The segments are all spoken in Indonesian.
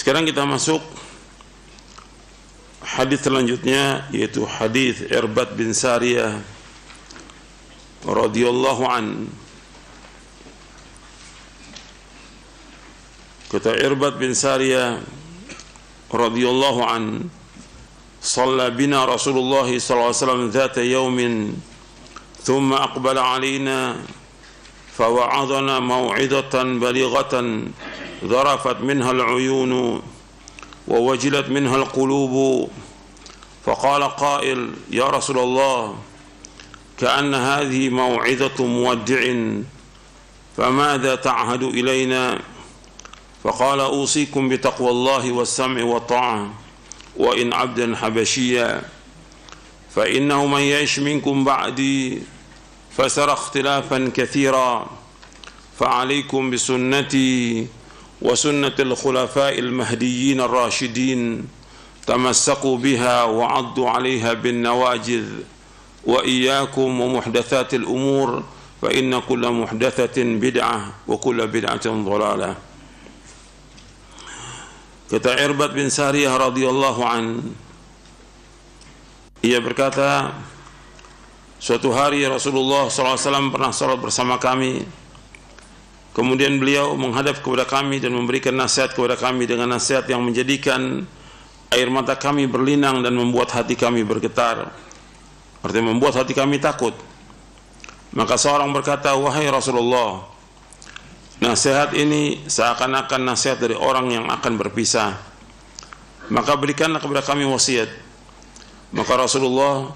Sekarang kita masuk hadis selanjutnya, yaitu hadis Irbad bin Sariyah radhiyallahu an. Kata Irbad bin Sariyah radhiyallahu an, "Shalla bina Rasulullah sallallahu alaihi wasallam dzata yaumin, thumma aqbala alaina فوعظنا موعظة بليغة ذرفت منها العيون ووجلت منها القلوب فقال قائل يا رسول الله كأن هذه موعظة مودع فماذا تعهد إلينا فقال أوصيكم بتقوى الله والسمع والطاعة وإن عبدا حبشيا فإنه من يعش منكم بعدي فسر اختلافا كثيرا فعليكم بسنتي وسنة الخلفاء المهديين الراشدين تمسكوا بها وعضوا عليها بالنواجذ وإياكم ومحدثات الأمور فإن كل محدثة بدعة وكل بدعة ضلالة." Kata Irbad bin Sariyah radhiyallahu an, ia berkata, suatu hari Rasulullah SAW pernah salat bersama kami. Kemudian beliau menghadap kepada kami dan memberikan nasihat kepada kami dengan nasihat yang menjadikan air mata kami berlinang dan membuat hati kami bergetar. Artinya membuat hati kami takut. Maka seorang berkata, "Wahai Rasulullah, nasihat ini seakan-akan nasihat dari orang yang akan berpisah. Maka berikanlah kepada kami wasiat." Maka Rasulullah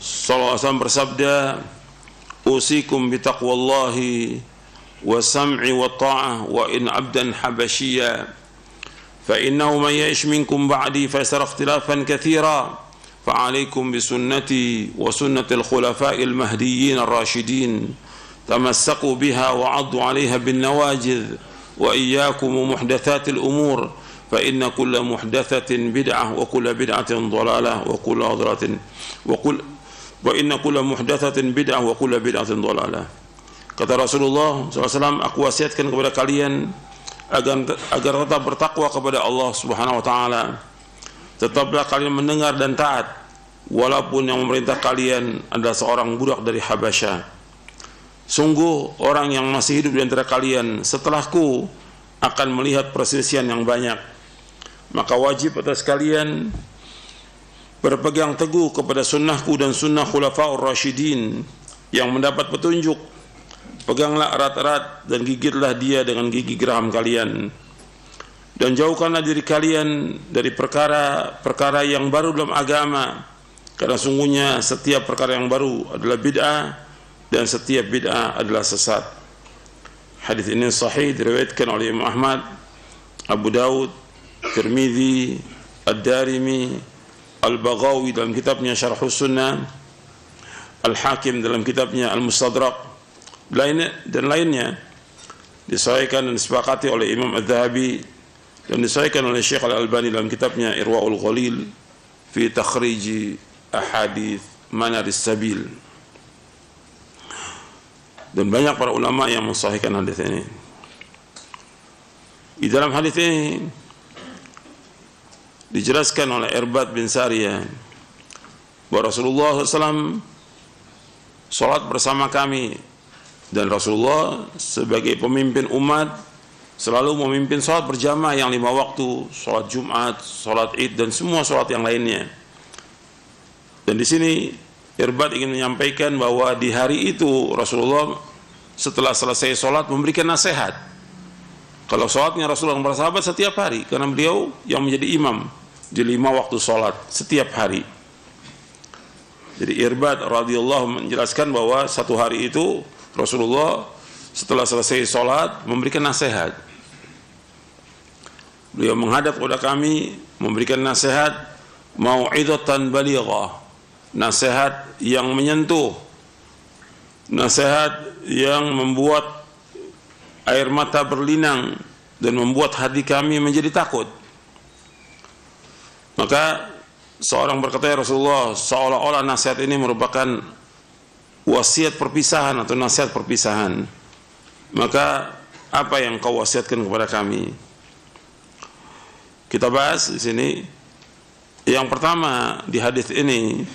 SAW bersabda, "Usikum bitaqwallahi wa sam'i wa ta'ah wa in abdan habasyiya fa innahu man ya'ish minkum ba'di fa sayara ikhtilafan katsira fa 'alaikum bi sunnati wa sunnati al-khulafa'il mahdiyyin ar-rasyidin tamassaku biha wa 'addu 'alayha bin nawajidh wa iyyakum muhdatsatil umur fa inna kulla muhdatsatin bid'ah wa kulla bid'atin dhalalah wa kulla dhalalatin wa inna kulla muhdatsatin bid'ah wa kulla bid'atin dhalalah." Kata Rasulullah SAW, "Aku wasiatkan kepada kalian agar tetap bertakwa kepada Allah Subhanahu wa taala. Tetaplah kalian mendengar dan taat walaupun yang memerintah kalian adalah seorang budak dari Habasyah. Sungguh orang yang masih hidup di antara kalian setelahku akan melihat perselisihan yang banyak. Maka wajib atas kalian berpegang teguh kepada sunnahku dan sunnah khulafaur rasyidin yang mendapat petunjuk. Peganglah erat-erat dan gigitlah dia dengan gigi geram kalian. Dan jauhkanlah diri kalian dari perkara-perkara yang baru dalam agama, karena sungguhnya setiap perkara yang baru adalah bid'ah dan setiap bid'ah adalah sesat." Hadis ini sahih, diriwayatkan oleh Imam Ahmad, Abu Daud, Tirmidzi, Ad-Darimi, Al-Baghawi dalam kitabnya Syarhus Sunnah, Al-Hakim dalam kitabnya Al-Mustadrak, dan lainnya. Disahihkan dan disepakati oleh Imam Adz-Dzahabi dan disahihkan oleh Syekh Al-Albani dalam kitabnya Irwaul Ghalil fi takhrij ahadits Manaris Sabil. Dan banyak para ulama yang mensahihkan hadis ini. Di dalam hadis ini dijelaskan oleh Irbad bin Sariyah bahwa Rasulullah SAW salat bersama kami, dan Rasulullah sebagai pemimpin umat selalu memimpin salat berjamaah yang 5 waktu, salat Jumat, salat Id, dan semua salat yang lainnya. Dan di sini Irbad ingin menyampaikan bahwa di hari itu Rasulullah setelah selesai salat memberikan nasihat. Kalau salatnya Rasulullah bersahabat setiap hari, karena beliau yang menjadi imam di 5 waktu salat setiap hari. Jadi Irbad radhiyallahu menjelaskan bahwa satu hari itu Rasulullah setelah selesai salat memberikan nasihat. Beliau menghadap kepada kami memberikan nasihat mau'izatan balighah, nasihat yang menyentuh, nasihat yang membuat air mata berlinang dan membuat hati kami menjadi takut. Maka seorang berkata, "Ya Rasulullah, seolah-olah nasihat ini merupakan wasiat perpisahan atau nasihat perpisahan. Maka apa yang kau wasiatkan kepada kami?" kita bahas di sini. Yang pertama di hadis ini,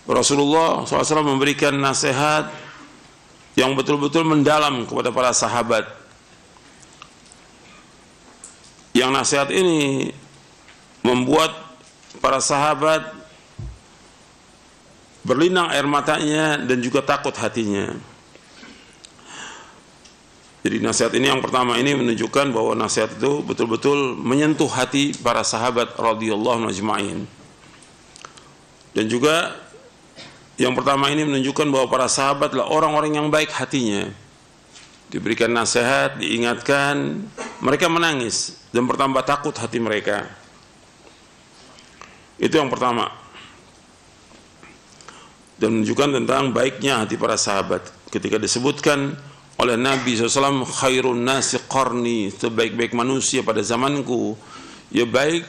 Rasulullah SAW memberikan nasihat yang betul-betul mendalam kepada para sahabat. Yang nasihat ini membuat para sahabat berlinang air matanya dan juga takut hatinya. Jadi nasihat ini yang pertama ini menunjukkan bahwa nasihat itu betul-betul menyentuh hati para sahabat radhiyallahu anhum ajma'in. Dan juga yang pertama ini menunjukkan bahwa para sahabat adalah orang-orang yang baik hatinya. Diberikan nasihat, diingatkan, mereka menangis dan bertambah takut hati mereka. Itu yang pertama. Dan menunjukkan tentang baiknya hati para sahabat. Ketika disebutkan oleh Nabi SAW, khairun nasi qarni, sebaik-baik manusia pada zamanku, ya baik,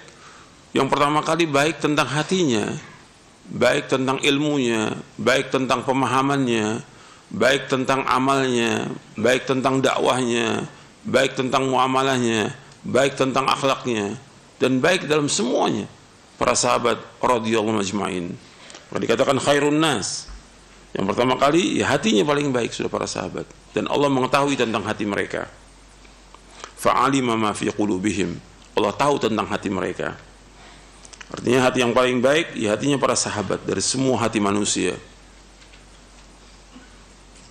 yang pertama kali baik tentang hatinya, baik tentang ilmunya, baik tentang pemahamannya, baik tentang amalnya, baik tentang dakwahnya, baik tentang muamalahnya, baik tentang akhlaknya, dan baik dalam semuanya para sahabat radhiyallahu ajma'in. Maka dikatakan khairun nas, yang pertama kali ya hatinya paling baik sudah para sahabat, dan Allah mengetahui tentang hati mereka. Fa'alima ma fi qulubihim, Allah tahu tentang hati mereka. Artinya hati yang paling baik ya hatinya para sahabat dari semua hati manusia.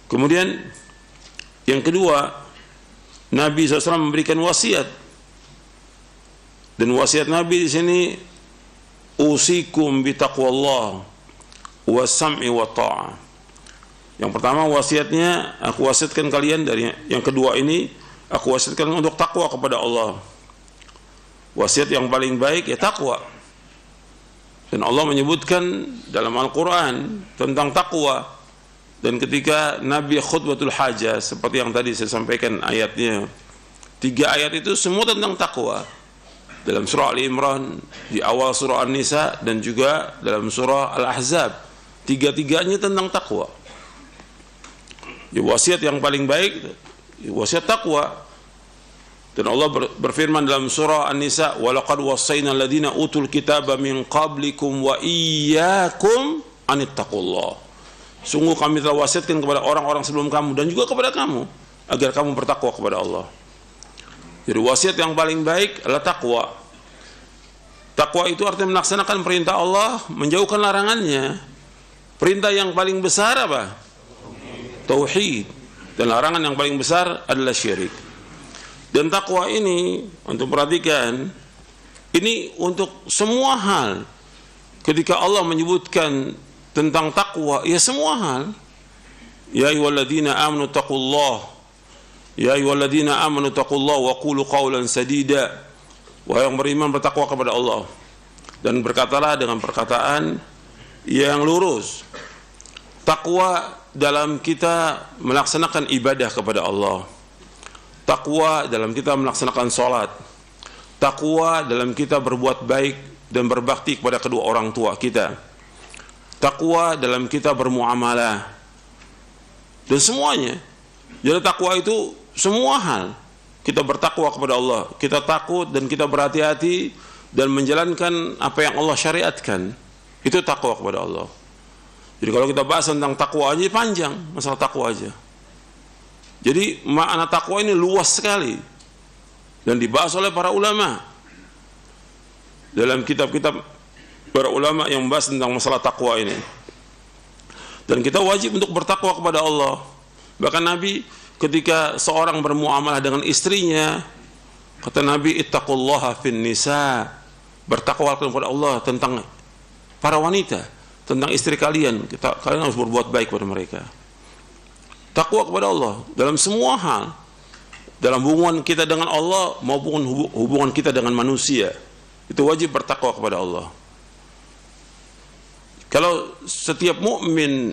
Kemudian yang kedua, Nabi SAW memberikan wasiat, dan wasiat Nabi di sini, usikum bi taqwallah wa sam'i wa ta'ah. Yang pertama wasiatnya, aku wasiatkan kalian, dari yang kedua ini aku wasiatkan untuk takwa kepada Allah. Wasiat yang paling baik ya takwa. Dan Allah menyebutkan dalam Al-Quran tentang takwa. Dan ketika Nabi khutbatul hajah, seperti yang tadi saya sampaikan ayatnya, 3 ayat itu semua tentang takwa. Dalam surah Ali Imran, di awal surah An-Nisa, dan juga dalam surah Al-Ahzab, 3-tiganya tentang takwa. Ya, wasiat yang paling baik ya, wasiat takwa. Dan Allah berfirman dalam surah An-Nisa, walaqad wassayna alladziina utul kitaba min qablikum wa iyyakum anittaqullah. Sungguh kami telah wasiatkan kepada orang-orang sebelum kamu dan juga kepada kamu agar kamu bertakwa kepada Allah. Jadi wasiat yang paling baik adalah takwa. Takwa itu artinya melaksanakan perintah Allah, menjauhkan larangannya. Perintah yang paling besar apa? Tauhid. Dan larangan yang paling besar adalah syirik. Dan takwa ini, untuk perhatikan, ini untuk semua hal. Ketika Allah menyebutkan tentang takwa, ya semua hal. Ya ayyuhalladzina amanu taqullah, ya ayyuhalladzina amanu taqullah wa qulu qawlan sadida. Wahai yang beriman, bertakwa kepada Allah dan berkatalah dengan perkataan yang lurus. Takwa dalam kita melaksanakan ibadah kepada Allah. Takwa dalam kita melaksanakan sholat. Takwa dalam kita berbuat baik dan berbakti kepada kedua orang tua kita. Takwa dalam kita bermuamalah. Dan semuanya. Jadi takwa itu semua hal. Kita bertakwa kepada Allah. Kita takut dan kita berhati-hati dan menjalankan apa yang Allah syariatkan. Itu takwa kepada Allah. Jadi kalau kita bahas tentang takwa aja panjang, masalah takwa aja. Jadi makna takwa ini luas sekali dan dibahas oleh para ulama dalam kitab-kitab para ulama yang membahas tentang masalah takwa ini. Dan kita wajib untuk bertakwa kepada Allah. Bahkan Nabi ketika seorang bermuamalah dengan istrinya, kata Nabi, ittaqullaha fin nisa, bertakwalah kepada Allah tentang para wanita, tentang istri kalian. Kalian harus berbuat baik kepada mereka. Takwa kepada Allah dalam semua hal, dalam hubungan kita dengan Allah maupun hubungan kita dengan manusia, itu wajib bertakwa kepada Allah. Kalau setiap mukmin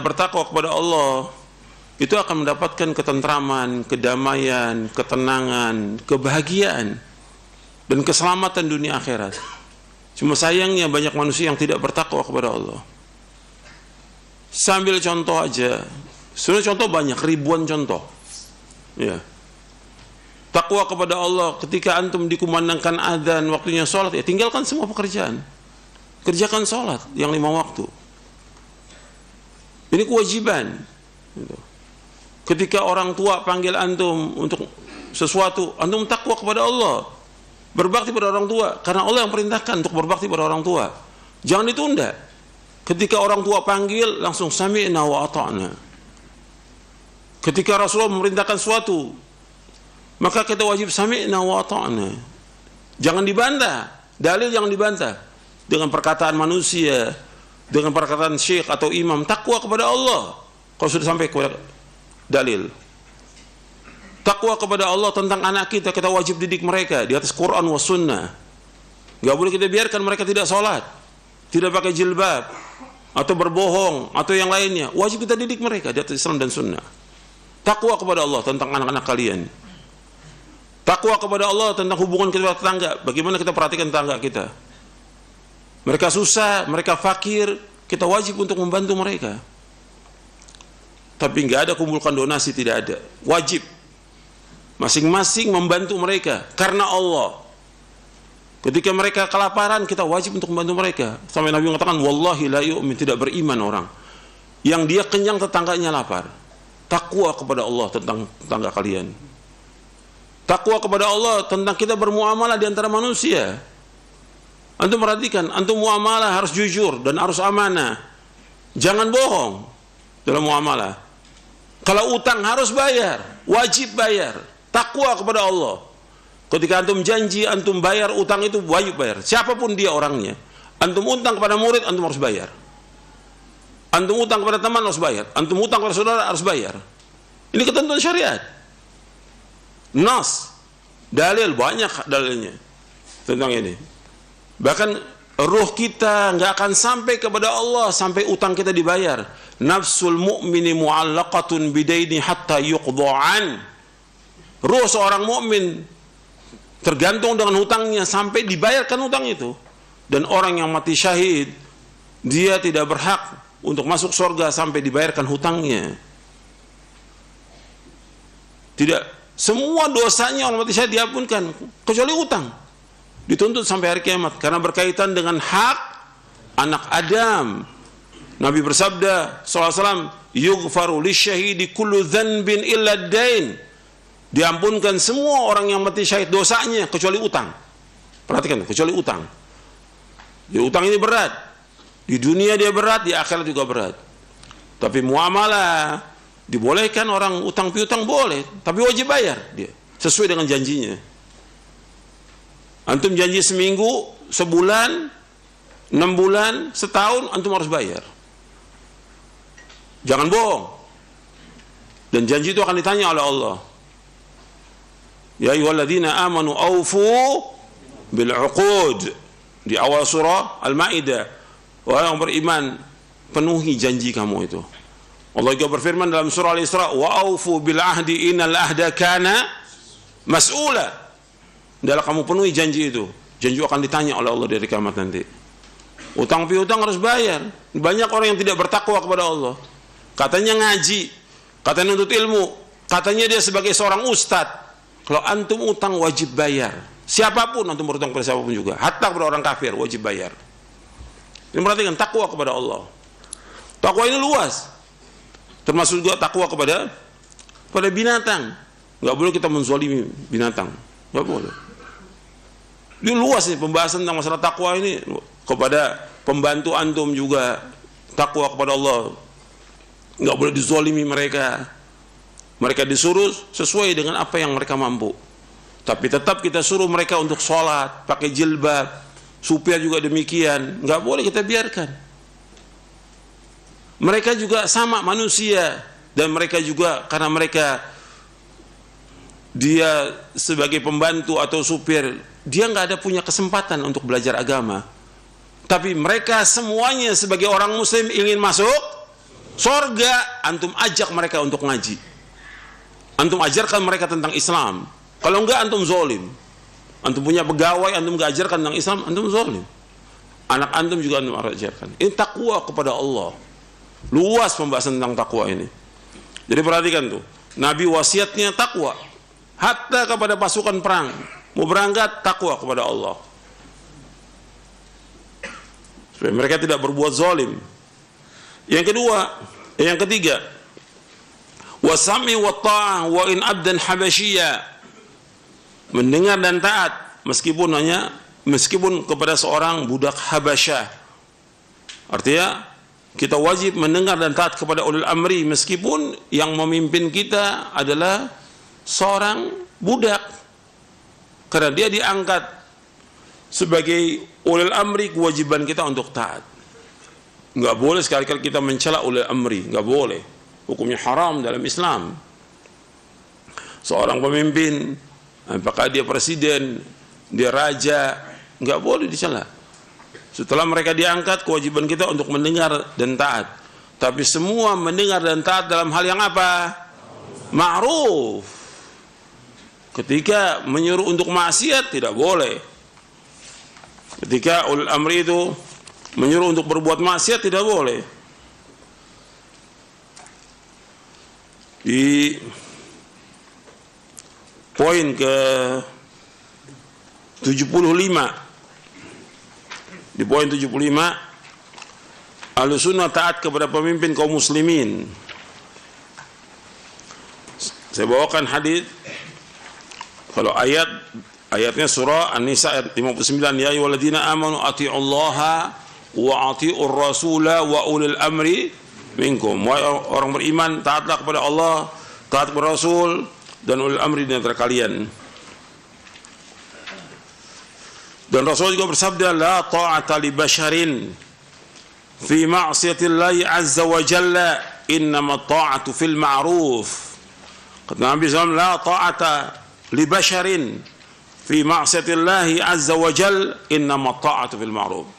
bertakwa kepada Allah, itu akan mendapatkan ketentraman, kedamaian, ketenangan, kebahagiaan, dan keselamatan dunia akhirat. Cuma sayangnya banyak manusia yang tidak bertakwa kepada Allah. Sambil contoh aja, sebenarnya contoh banyak, ribuan contoh. Ya. Takwa kepada Allah ketika antum dikumandangkan adzan waktunya sholat, ya tinggalkan semua pekerjaan, kerjakan sholat yang 5 waktu. Ini kewajiban. Ketika orang tua panggil antum untuk sesuatu, antum takwa kepada Allah, berbakti pada orang tua, karena Allah yang perintahkan untuk berbakti pada orang tua. Jangan ditunda. Ketika orang tua panggil, langsung sami'na wa ata'na. Ketika Rasulullah memerintahkan sesuatu, maka kita wajib sami'na wa ata'na. Jangan dibantah, dalil jangan dibantah dengan perkataan manusia, dengan perkataan syekh atau imam. Takwa kepada Allah kalau sudah sampai kepada dalil. Takwa kepada Allah tentang anak kita, kita wajib didik mereka di atas Quran wa sunnah. Gak boleh kita biarkan mereka tidak sholat, tidak pakai jilbab, atau berbohong, atau yang lainnya. Wajib kita didik mereka di atas Islam dan sunnah. Takwa kepada Allah tentang anak-anak kalian. Takwa kepada Allah tentang hubungan kita tetangga. Bagaimana kita perhatikan tetangga kita. Mereka susah, mereka fakir, kita wajib untuk membantu mereka. Tapi nggak ada kumpulkan donasi, tidak ada. Wajib masing-masing membantu mereka karena Allah. Ketika mereka kelaparan, kita wajib untuk membantu mereka. Sampai Nabi mengatakan, wallahi la yu'min, tidak beriman orang yang dia kenyang tetangganya lapar. Takwa kepada Allah tentang tetangga kalian. Takwa kepada Allah tentang kita bermuamalah di antara manusia. Antum perhatikan, antum muamalah harus jujur dan harus amanah. Jangan bohong dalam muamalah. Kalau utang harus bayar, wajib bayar. Takwa kepada Allah. Ketika antum janji, antum bayar utang itu wajib bayar. Siapapun dia orangnya. Antum utang kepada murid, antum harus bayar. Antum utang kepada teman harus bayar. Antum utang kepada saudara harus bayar. Ini ketentuan syariat. Nas, dalil, banyak dalilnya tentang ini. Bahkan ruh kita nggak akan sampai kepada Allah sampai utang kita dibayar. Nafsul mu'mini mu'allaqatun bidaini hatta yuqda'an. Ruh seorang mukmin tergantung dengan hutangnya sampai dibayarkan hutang itu. Dan orang yang mati syahid, dia tidak berhak untuk masuk surga sampai dibayarkan hutangnya. Tidak, semua dosanya orang mati syahid diampunkan kecuali hutang. Dituntut sampai hari kiamat karena berkaitan dengan hak anak Adam. Nabi bersabda SAW, yughfaru lisyahidi kullu dhanbin illa ad-dain. Diampunkan semua orang yang mati syahid dosanya kecuali utang. Perhatikan, kecuali utang. Jadi utang ini berat. Di dunia dia berat, di akhirat juga berat. Tapi muamalah dibolehkan, orang utang piutang boleh, tapi wajib bayar dia sesuai dengan janjinya. Antum janji seminggu, sebulan, 6 bulan, setahun, antum harus bayar. Jangan bohong. Dan janji itu akan ditanya oleh Allah. Ya ayyuhalladzina amanu aufu bil uqud. Di awal surah Al-Maidah. Orang yang beriman, penuhi janji kamu itu. Allah juga berfirman dalam surah Al-Isra, wa aufu bil ahdi innal ahda kana mas'ula. Dalam kamu penuhi janji itu, janji akan ditanya oleh Allah dari kiamat nanti. Utang piutang harus bayar. Banyak orang yang tidak bertakwa kepada Allah. Katanya ngaji, katanya nuntut ilmu, katanya dia sebagai seorang ustadz. Kalau antum utang wajib bayar. Siapapun antum berutang kepada siapapun juga, hatta kepada orang kafir wajib bayar. Ini perhatikan takwa kepada Allah. Takwa ini luas. Termasuk juga takwa kepada binatang. Enggak boleh kita menzalimi binatang. Enggak boleh. Ini luas nih pembahasan tentang masalah takwa ini. Kepada pembantu antum juga takwa kepada Allah. Enggak boleh dizalimi mereka. Mereka disuruh sesuai dengan apa yang mereka mampu. Tapi tetap kita suruh mereka untuk sholat, pakai jilbab. Supir juga demikian. Enggak boleh kita biarkan. Mereka juga sama manusia. Dan mereka juga karena mereka dia sebagai pembantu atau supir, dia nggak ada punya kesempatan untuk belajar agama. Tapi mereka semuanya sebagai orang muslim ingin masuk surga, antum ajak mereka untuk ngaji. Antum ajarkan mereka tentang Islam. Kalau enggak, antum zalim. Antum punya pegawai, antum nggak ajarkan tentang Islam, antum zalim. Anak antum juga antum ajarkan. Ini takwa kepada Allah. Luas pembahasan tentang takwa ini. Jadi perhatikan tuh, Nabi wasiatnya takwa. hatta kepada pasukan perang. Mau berangkat, takwa kepada Allah, supaya mereka tidak berbuat zalim. Yang ketiga, wasami wa ta'ah wa in abdan habasyiya, mendengar dan taat meskipun kepada seorang budak Habasyah. Artinya kita wajib mendengar dan taat kepada ulil amri meskipun yang memimpin kita adalah seorang budak, karena dia diangkat sebagai ulil amri. Kewajiban kita untuk taat. Nggak boleh sekali-kali kita mencela ulil amri, nggak boleh. Hukumnya haram dalam Islam. Seorang pemimpin, apakah dia presiden, dia raja, nggak boleh dicela. Setelah mereka diangkat, kewajiban kita untuk mendengar dan taat. Tapi semua mendengar dan taat dalam hal yang apa? Ma'ruf. Ketika menyuruh untuk maksiat, tidak boleh. Ketika ulil amri itu menyuruh untuk berbuat maksiat, tidak boleh. Di poin ke 75, di poin 75, Ahlussunnah taat kepada pemimpin kaum muslimin. Saya bawakan hadis. Kalau ayatnya surah An-Nisa ayat 59, ya ayyuhalladzina amanu athi'ullaha wa athi'ur rasula wa ulil amri minkum. Wahai orang beriman, taatlah kepada Allah, taat kepada Rasul dan ulil amri di antara kalian. Dan Rasul juga bersabda, la ta'ata li basharin fi ma'siyatillahi azza wa jalla, innama ta'atu fil ma'ruf. Kata Nabi SAW, la ta'ata li basharin fi ma'siyatillahi azza wa jalla, innama ta'atu fil ma'ruf.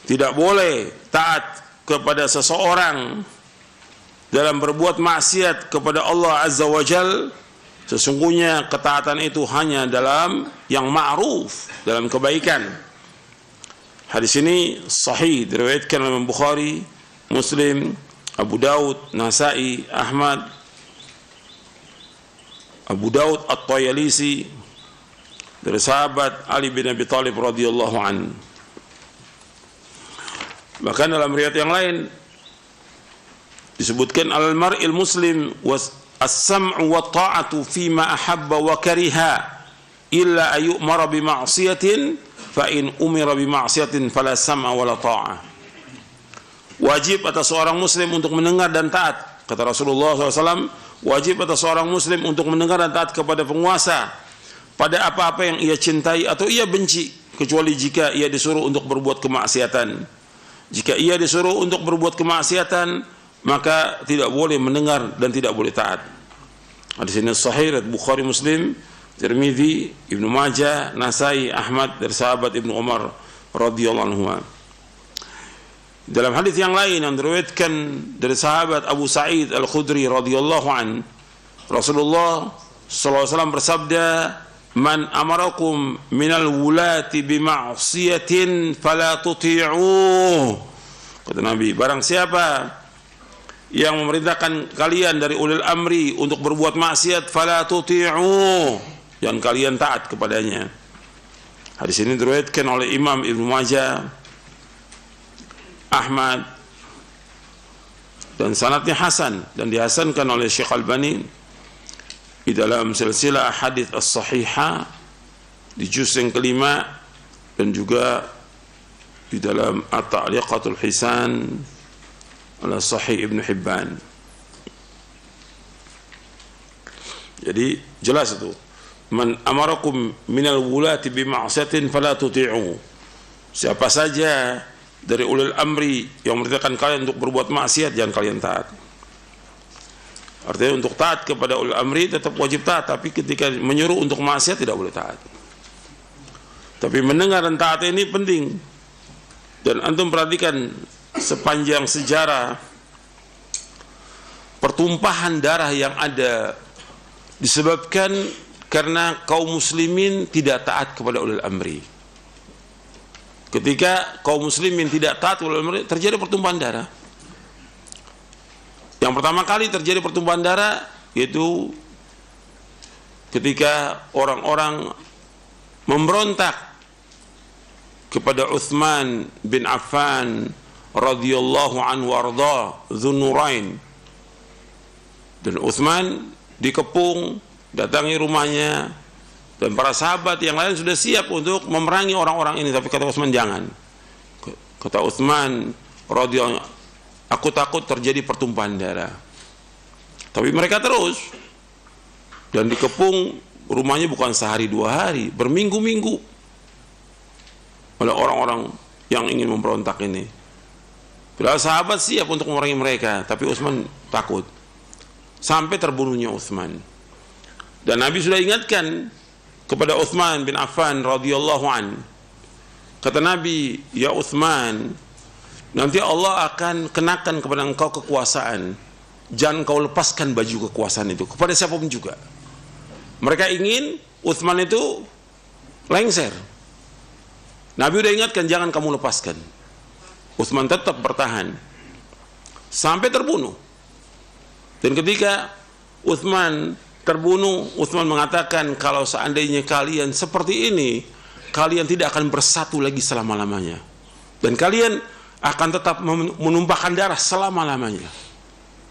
Tidak boleh taat kepada seseorang dalam berbuat maksiat kepada Allah azza wa jalla. Sesungguhnya ketaatan itu hanya dalam yang ma'ruf, dalam kebaikan. Hadis ini sahih, diriwayatkan oleh Imam Bukhari, Muslim, Abu Daud, Nasai, Ahmad, Abu Daud At-Tayalisi, dari sahabat Ali bin Abi Thalib radhiyallahu an. Bahkan dalam riwayat yang lain disebutkan al-mar'il muslim as-sam'u wa ta'atu fima ahabba wa kariha illa ayyumara bi ma'siyatin fa in umira bi ma'siyatin fala sam'a wala ta'ah. Wajib atas seorang muslim untuk mendengar dan taat, kata Rasulullah SAW. Wajib atas seorang muslim untuk mendengar dan taat kepada penguasa pada apa-apa yang ia cintai atau ia benci, kecuali jika ia disuruh untuk berbuat kemaksiatan. Jika ia disuruh untuk berbuat kemaksiatan, maka tidak boleh mendengar dan tidak boleh taat. Hadis ini sahih, Bukhari, Muslim, Tirmidzi, Ibnu Majah, Nasai, Ahmad, dari sahabat Ibnu Umar radhiyallahu anhu. Dalam hadis yang lain yang diriwayatkan dari sahabat Abu Sa'id Al-Khudri radhiyallahu an, Rasulullah sallallahu alaihi wasallam bersabda, "Man amarakum minal wulati bima'siyatin fala tuti'uh." Kata Nabi, barang siapa yang memerintahkan kalian dari ulil amri untuk berbuat maksiat, fala tuti'uh, jangan kalian taat kepadanya. Hadis ini diriwayatkan oleh Imam Ibnu Majah, Ahmad, dan sanadnya hasan, dan dihasankan oleh Syekh Albani di dalam silsilah hadits as-sahihah di juz yang kelima, dan juga di dalam At-Ta'liqatul Hisan ala Sahih Ibnu Hibban. Jadi jelas itu, man amarakum minal wulati bima'siyatin fala tuti'u. Siapa saja dari ulil amri yang memerintahkan kalian untuk berbuat maksiat, jangan kalian taat. Artinya untuk taat kepada ulil amri tetap wajib taat, tapi ketika menyuruh untuk maksiat tidak boleh taat. Tapi mendengar dan taat ini penting. Dan antum perhatikan sepanjang sejarah pertumpahan darah yang ada disebabkan karena kaum muslimin tidak taat kepada ulil amri. Ketika kaum muslimin tidak taat kepada ulil amri, terjadi pertumpahan darah. Yang pertama kali terjadi pertumpahan darah yaitu ketika orang-orang memberontak kepada Utsman bin Affan radhiyallahu anhu warda Dzunurain, dan Utsman dikepung, datangi rumahnya, dan para sahabat yang lain sudah siap untuk memerangi orang-orang ini, tapi kata Utsman jangan. Kata Utsman radhiyallahu, aku takut terjadi pertumpahan darah. Tapi mereka terus, dan dikepung rumahnya bukan sehari dua hari, berminggu-minggu oleh orang-orang yang ingin memberontak ini. Padahal sahabat siap untuk memerangi mereka, tapi Utsman takut. Sampai terbunuhnya Utsman. Dan Nabi sudah ingatkan kepada Utsman bin Affan radhiyallahu an. Kata Nabi, ya Utsman, nanti Allah akan kenakan kepada engkau kekuasaan. Jangan kau lepaskan baju kekuasaan itu kepada siapapun juga. Mereka ingin Utsman itu lengser. Nabi sudah ingatkan, jangan kamu lepaskan. Utsman tetap bertahan sampai terbunuh. Dan ketika Utsman terbunuh, Utsman mengatakan, kalau seandainya kalian seperti ini, kalian tidak akan bersatu lagi selama-lamanya, dan kalian akan tetap menumpahkan darah selama-lamanya.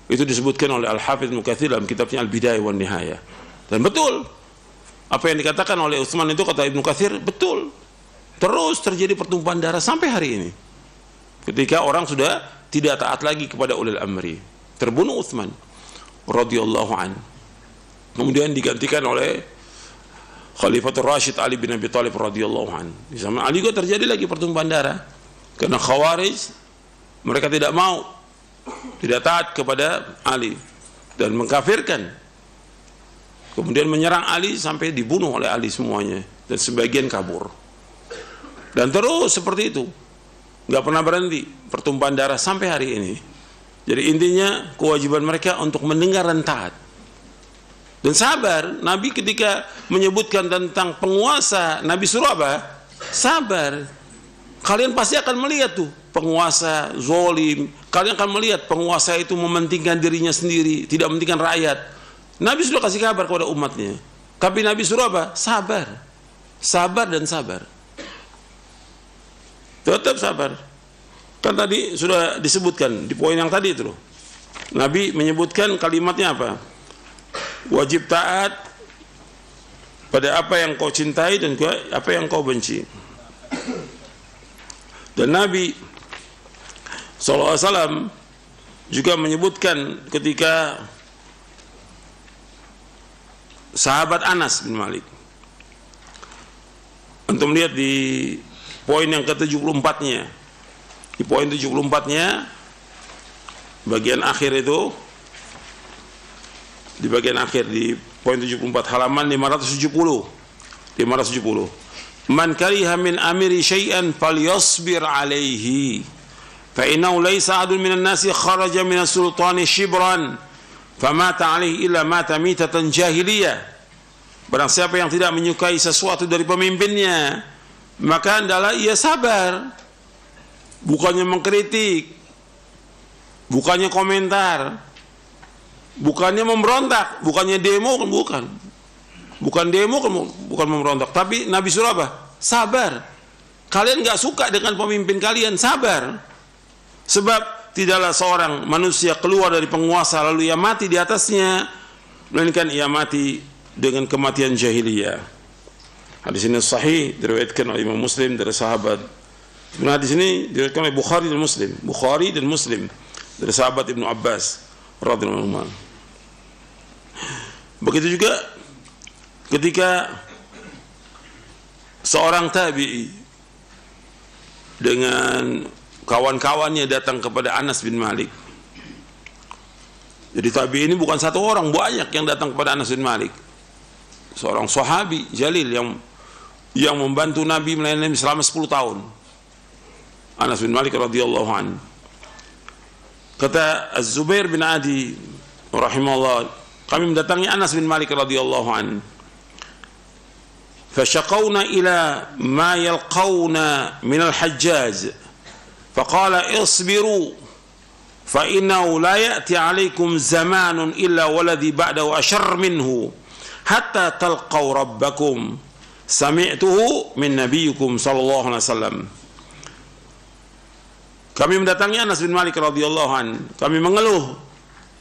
Itu disebutkan oleh Al-Hafidz Ibnu Katsir dalam kitabnya Al-Bidayah wan Nihayah. Dan betul apa yang dikatakan oleh Utsman itu, kata Ibnu Katsir, betul. Terus terjadi pertumpahan darah sampai hari ini, ketika orang sudah tidak taat lagi kepada ulil amri. Terbunuh Utsman radhiyallahu an, kemudian digantikan oleh Khalifatul Rasyid Ali bin Abi Thalib radhiyallahu an. Di zaman Ali juga terjadi lagi pertumpahan darah karena Khawarij, mereka tidak mau, tidak taat kepada Ali dan mengkafirkan. Kemudian menyerang Ali sampai dibunuh oleh Ali semuanya, dan sebagian kabur. Dan terus seperti itu, nggak pernah berhenti pertumpahan darah sampai hari ini. Jadi intinya kewajiban mereka untuk mendengar dan taat dan sabar. Nabi ketika menyebutkan tentang penguasa, Nabi suruh apa? Sabar. Kalian pasti akan melihat tuh penguasa zolim. Kalian akan melihat penguasa itu mementingkan dirinya sendiri, tidak mementingkan rakyat. Nabi sudah kasih kabar kepada umatnya, tapi Nabi suruh apa? Sabar. Sabar dan sabar. Tetap sabar. Kan tadi sudah disebutkan di poin yang tadi itu loh. Nabi menyebutkan kalimatnya apa? Wajib taat pada apa yang kau cintai dan apa yang kau benci. Dan Nabi SAW juga menyebutkan ketika sahabat Anas bin Malik. Antum lihat di poin yang ke-74-nya. Di poin 74-nya bagian akhir itu, di bagian akhir di poin 74 halaman 570. Man kariha min amiri syai'an falyasbir alaihi fa innahu laysa adun minan nasi kharaja minas sultani shibran famata alaihi illa mata mitatan jahiliyah. Barang siapa yang tidak menyukai sesuatu dari pemimpinnya, maka hendaklah ia sabar. Bukannya mengkritik, bukannya komentar, bukannya memberontak, bukannya demo, bukan demo, bukan memberontak. Tapi Nabi suruh apa? Sabar. Kalian gak suka dengan pemimpin kalian, sabar. Sebab tidaklah seorang manusia keluar dari penguasa lalu ia mati di atasnya, melainkan ia mati dengan kematian jahiliyah. Hadis ini sahih, diriwayatkan oleh Imam Muslim dari sahabat. Sebenarnya hadis ini diriwayatkan oleh Bukhari dan Muslim dari sahabat Ibnu Abbas radhiyallahu anhu. Begitu juga ketika seorang tabi'i dengan kawan-kawannya datang kepada Anas bin Malik. Jadi tabi'i ini bukan satu orang, banyak yang datang kepada Anas bin Malik. Seorang sahabi jalil yang membantu Nabi melayani selama 10 tahun. Anas bin Malik radhiyallahu anhu. Kata Az-Zubair bin Adi rahimahullah, kami mendatangi Anas bin Malik radhiyallahu anhu. Fashaqawna ila ma yalqawna min al-Hajjaj. Faqala isbiru fa innahu la ya'ti 'alaykum zamanun illa walladhi ba'dahu ashar minhu. hatta talqaw rabbakum sami'tuhu min nabiyyikum sallallahu alaihi wasallam. Kami mendatangi Anas bin Malik radhiyallahu an. Kami mengeluh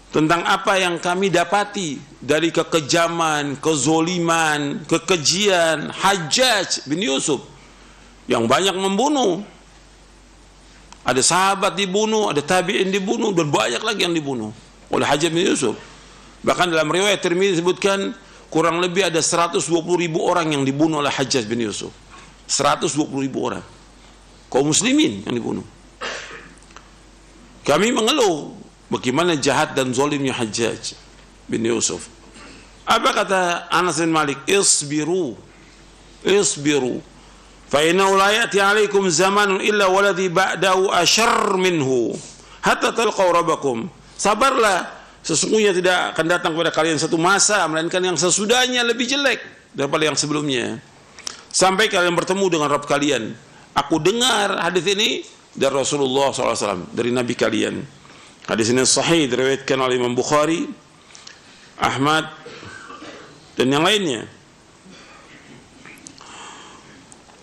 tentang apa yang kami dapati dari kekejaman, kezoliman, kekejian Hajjaj bin Yusuf yang banyak membunuh. Ada sahabat dibunuh, ada tabi'in dibunuh, dan banyak lagi yang dibunuh oleh Hajjaj bin Yusuf. Bahkan dalam riwayat Tirmidzi disebutkan kurang lebih ada 120.000 orang yang dibunuh oleh Hajjaj bin Yusuf. 120.000 orang kaum muslimin yang dibunuh. Kami mengeluh bagaimana jahat dan zalimnya Hajjaj bin Yusuf. Apa kata Anas bin Malik? Isbiru, isbiru, fa innahu la ya'ti 'alaikum zamanun illa waladhi ba'dahu asyarr minhu hatta talqaw rabbakum. Sabarlah, sesungguhnya tidak akan datang kepada kalian satu masa melainkan yang sesudahnya lebih jelek daripada yang sebelumnya, sampai kalian bertemu dengan Rabb kalian. Aku dengar hadis ini dari Rasulullah SAW, dari Nabi kalian. Hadis ini sahih, diriwayatkan oleh Imam Bukhari, Ahmad, dan yang lainnya.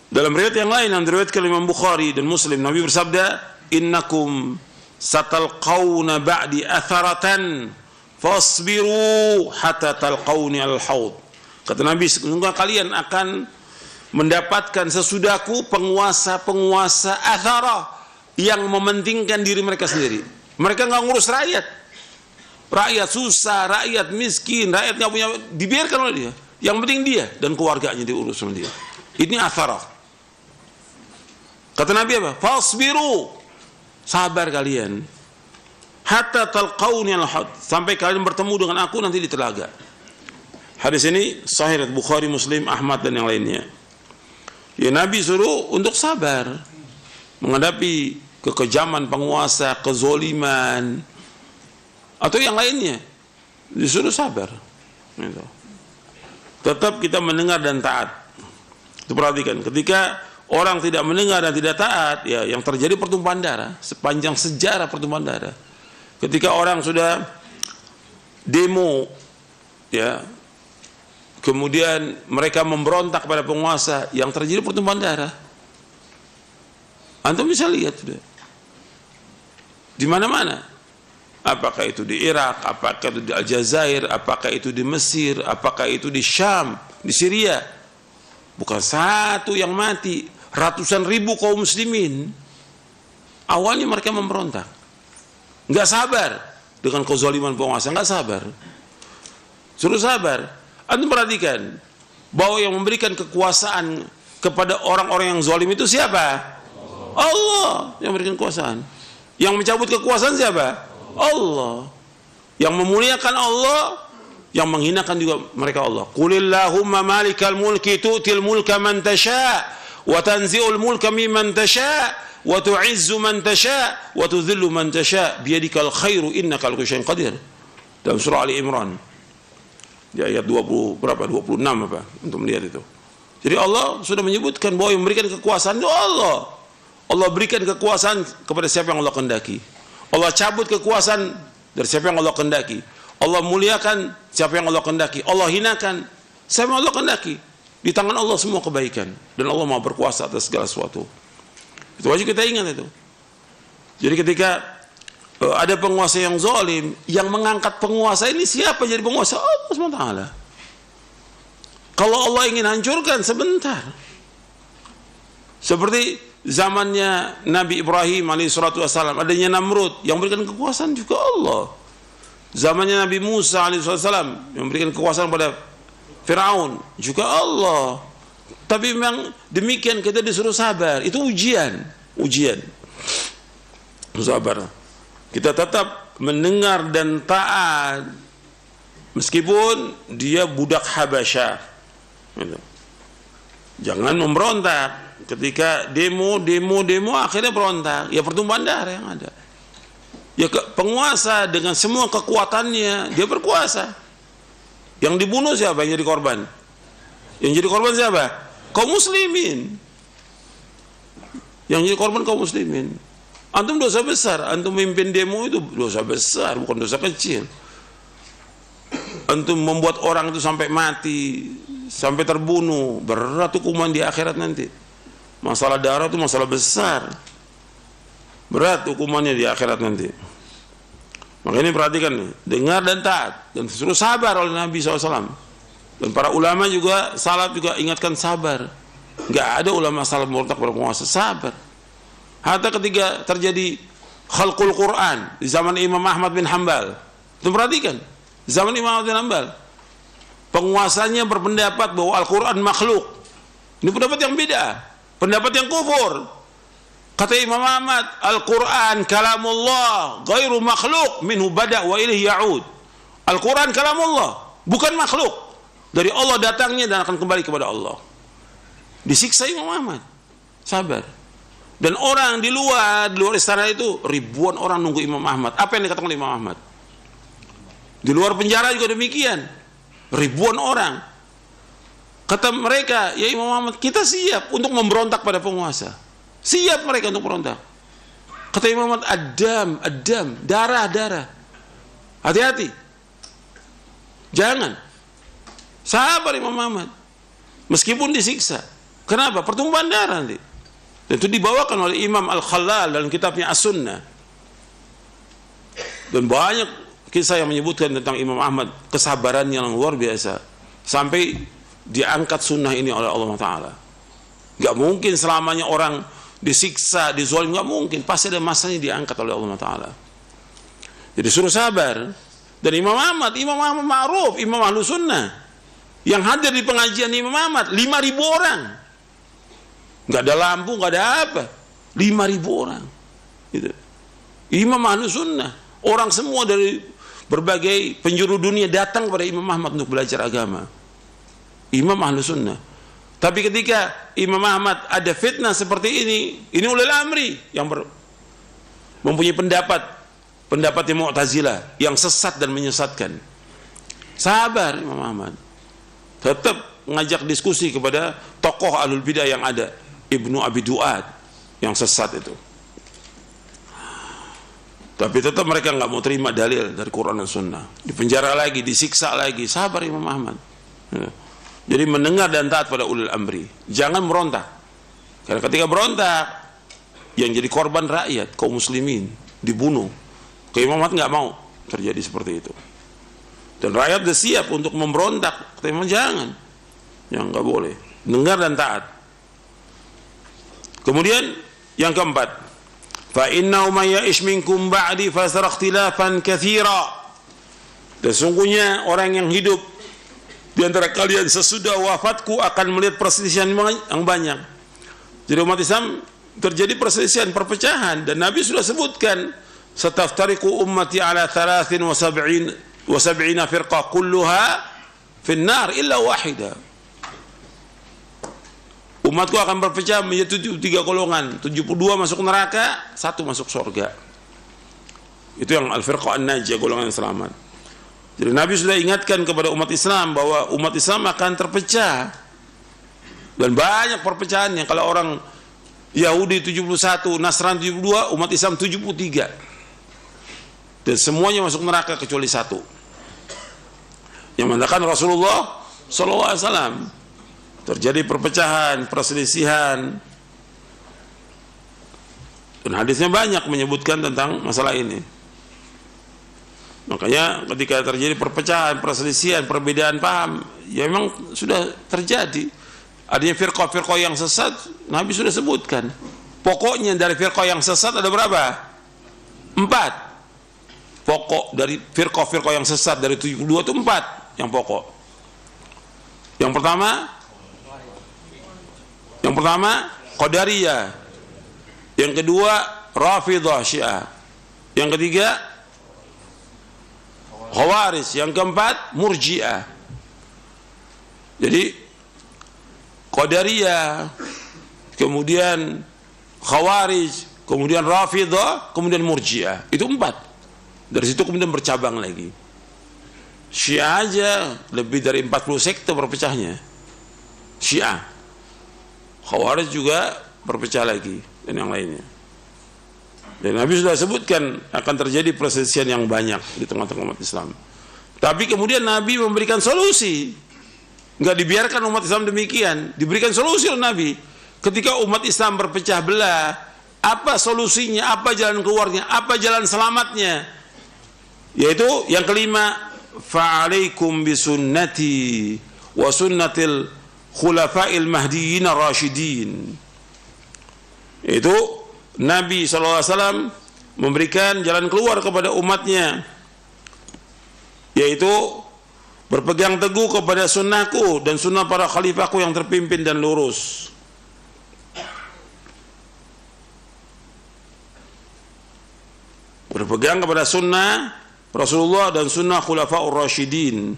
Dalam riwayat yang lain yang diriwayatkan oleh Imam Bukhari dan Muslim, Nabi bersabda, innakum satalqawna ba'di atharatan fasbiru hatta talqawni al-hawd. Kata Nabi, sesungguhnya kalian akan mendapatkan sesudahku penguasa-penguasa atharah yang mementingkan diri mereka sendiri. Mereka nggak ngurus rakyat. Rakyat susah, rakyat miskin, rakyat nggak punya, dibiarkan oleh dia. Yang penting dia dan keluarganya diurus sama dia. Ini atharah. Kata Nabi apa? Fasbiru, sabar kalian. Hatta talqawni al-haud, sampai kalian bertemu dengan aku nanti di telaga. Hadis ini sahih Bukhari, Muslim, Ahmad, dan yang lainnya. Ya, Nabi suruh untuk sabar menghadapi kekejaman penguasa, kezoliman, atau yang lainnya. Disuruh sabar. Gitu. Tetap kita mendengar dan taat. Itu perhatikan. Ketika orang tidak mendengar dan tidak taat, ya yang terjadi pertumpahan darah sepanjang sejarah pertumpahan darah. Ketika orang sudah demo, ya, kemudian mereka memberontak pada penguasa, yang terjadi pertumpahan darah. Antum bisa lihat sudah di mana-mana. Apakah itu di Irak, apakah itu di Aljazair, apakah itu di Mesir, apakah itu di Syam, di Syria. Bukan satu yang mati, ratusan ribu kaum muslimin. Awalnya mereka memberontak, nggak sabar dengan kezaliman penguasa, nggak sabar. Suruh sabar. Antum perhatikan bahwa yang memberikan kekuasaan kepada orang-orang yang zalim itu siapa? Allah yang memberikan kekuasaan. Yang mencabut kekuasaan siapa? Allah. Yang memuliakan Allah, yang menghinakan juga mereka Allah. Qulillahumma malikal mulki tu'til mulka man tasha' wa tanzi'ul mulka mimman tasha' wa tu'izzu man tasha' wa tudhillu man tasha' biyadikal khairu innaka ala kulli syai'in qadir. Dalam surah Ali Imran. Di ayat 20 berapa? 26 apa? Untuk melihat itu. Jadi Allah sudah menyebutkan bahwa yang memberikan kekuasaan itu Allah. Allah berikan kekuasaan kepada siapa yang Allah kehendaki. Allah cabut kekuasaan dari siapa yang Allah kehendaki. Allah muliakan siapa yang Allah kehendaki. Allah hinakan siapa yang Allah kehendaki. Di tangan Allah semua kebaikan, dan Allah Maha berkuasa atas segala sesuatu. Itu wajib kita ingat itu. Jadi ketika ada penguasa yang zalim, yang mengangkat penguasa ini siapa jadi penguasa? Allah SWT. Kalau Allah ingin hancurkan sebentar. Seperti zamannya Nabi Ibrahim alaihissalatu wassalam, adanya Namrud yang memberikan kekuasaan juga Allah. Zamannya Nabi Musa alaihissalatu wassalam yang memberikan kekuasaan pada Firaun juga Allah. Tapi memang demikian kita disuruh sabar. Itu ujian. Sabar. Kita tetap mendengar dan taat meskipun dia budak Habasyah. Jangan memberontak. Ketika demo akhirnya berontak, ya pertumpahan darah yang ada. Ya penguasa dengan semua kekuatannya dia berkuasa. Yang dibunuh siapa? Yang jadi korban? Yang jadi korban siapa? Kaum muslimin. Yang jadi korban kaum muslimin. Antum dosa besar, antum mimpin demo itu dosa besar, bukan dosa kecil. antum membuat orang itu sampai mati, sampai terbunuh, berat hukuman di akhirat nanti. Masalah darah itu masalah besar, berat hukumannya di akhirat nanti. Maka ini perhatikan nih, dengar dan taat, dan suruh sabar oleh Nabi SAW. Dan para ulama juga, salaf juga ingatkan sabar. Nggak ada ulama salaf murtad pada penguasa, sabar. Hatta ketika terjadi khalqul Quran di zaman Imam Ahmad bin Hanbal, itu perhatikan, zaman Imam Ahmad bin Hanbal, penguasanya berpendapat bahwa Al-Quran makhluk. Ini pendapat yang beda, pendapat yang kufur. Kata Imam Ahmad, Al-Quran kalamullah ghairu makhluk minhu bada' wa ilaihi ya'ud. Al-Quran kalamullah, bukan makhluk, dari Allah datangnya dan akan kembali kepada Allah. Disiksa Imam Ahmad, sabar. Dan orang di luar istana itu ribuan orang nunggu Imam Ahmad. Apa yang dikatakan oleh Imam Ahmad? Di luar penjara juga demikian, ribuan orang. Kata mereka, ya Imam Ahmad, kita siap untuk memberontak pada penguasa. Siap mereka untuk berontak. Kata Imam Ahmad, adam, darah. Hati-hati, jangan. Sabar Imam Ahmad, meskipun disiksa. Kenapa? Pertumpahan darah nanti. Dan itu dibawakan oleh Imam Al-Khalal dalam kitabnya As-Sunnah. Dan banyak kisah yang menyebutkan tentang Imam Ahmad, kesabarannya yang luar biasa, sampai diangkat sunnah ini oleh Allah Ta'ala. Gak mungkin selamanya orang disiksa, dizolim, gak mungkin, pasti ada masanya diangkat oleh Allah Ta'ala. Jadi suruh sabar. Dan Imam Ahmad ma'ruf, Imam Ahlu Sunnah, yang hadir di pengajian Imam Ahmad 5.000 orang. Nggak ada lampu, nggak ada apa, 5.000 orang gitu. Imam Ahlu Sunnah, orang semua dari berbagai penjuru dunia datang kepada Imam Ahmad untuk belajar agama. Imam Ahlu Sunnah. Tapi ketika Imam Ahmad ada fitnah seperti ini ulil amri yang mempunyai pendapat yang Mu'tazilah, yang sesat dan menyesatkan. Sabar Imam Ahmad, tetap mengajak diskusi kepada tokoh ahlul bidah yang ada, Ibnu Abi Du'ad yang sesat itu. Tapi tetap mereka nggak mau terima dalil dari Quran dan Sunnah. Dipenjara lagi, disiksa lagi. Sabar Imam Ahmad. Jadi mendengar dan taat pada ulil amri. Jangan merontak. Karena ketika berontak, yang jadi korban rakyat, kaum muslimin, dibunuh. Imam Ahmad nggak mau terjadi seperti itu. Dan rakyat sudah siap untuk memberontak. Tapi jangan. Yang nggak boleh. Dengar dan taat. Kemudian yang keempat, fa innahu may ya'ish minkum ba'di fasara ikhtilafan katsira. Dan sungguhnya orang yang hidup di antara kalian sesudah wafatku akan melihat perselisihan yang banyak. Jadi umat Islam terjadi perselisihan, perpecahan, dan Nabi sudah sebutkan, sataftariqu ummati ala 73 firqah kulluha fin nar illa wahidah. Umatku akan berpecah menjadi 73 golongan, 72 masuk neraka, 1 masuk surga. Itu yang al-firqah an-najiyah, golongan yang selamat. Jadi Nabi sudah ingatkan kepada umat Islam bahwa umat Islam akan terpecah. Dan banyak perpecahannya. Kalau orang Yahudi 71, Nasrani 72, umat Islam 73. Dan semuanya masuk neraka kecuali 1. Yang mengatakan Rasulullah SAW. Terjadi perpecahan, perselisihan, dan hadisnya banyak menyebutkan tentang masalah ini. Makanya ketika terjadi perpecahan, perselisihan, perbedaan paham, ya memang sudah terjadi. Adanya firqah-firqah yang sesat, Nabi sudah sebutkan. Pokoknya dari firqah yang sesat ada berapa? 4. Pokok dari firqah-firqah yang sesat dari 72 itu 4 yang pokok. Yang pertama Qadariyah, yang kedua Rafidhah Syiah, yang ketiga Khawarij, yang keempat Murji'ah. Jadi Qadariyah, kemudian Khawarij, kemudian Rafidhah, kemudian Murji'ah. Itu 4. Dari situ kemudian bercabang lagi. Syiah aja lebih dari 40 sekte berpecahnya. Syiah. Khawarij juga berpecah lagi, dan yang lainnya. Dan Nabi sudah sebutkan akan terjadi perselisihan yang banyak di tengah-tengah umat Islam. Tapi kemudian Nabi memberikan solusi. Enggak dibiarkan umat Islam demikian, diberikan solusi oleh Nabi. Ketika umat Islam berpecah belah, apa solusinya, apa jalan keluarnya, apa jalan selamatnya? Yaitu yang kelima, fa'alaikum bisunnati wa sunnatil khulafa'il mahdiyyin ar-rasyidin. Itu Nabi SAW memberikan jalan keluar kepada umatnya, yaitu berpegang teguh kepada sunnahku dan sunnah para khalifahku yang terpimpin dan lurus. Berpegang kepada sunnah Rasulullah dan sunnah khulafa'ur rasyidin.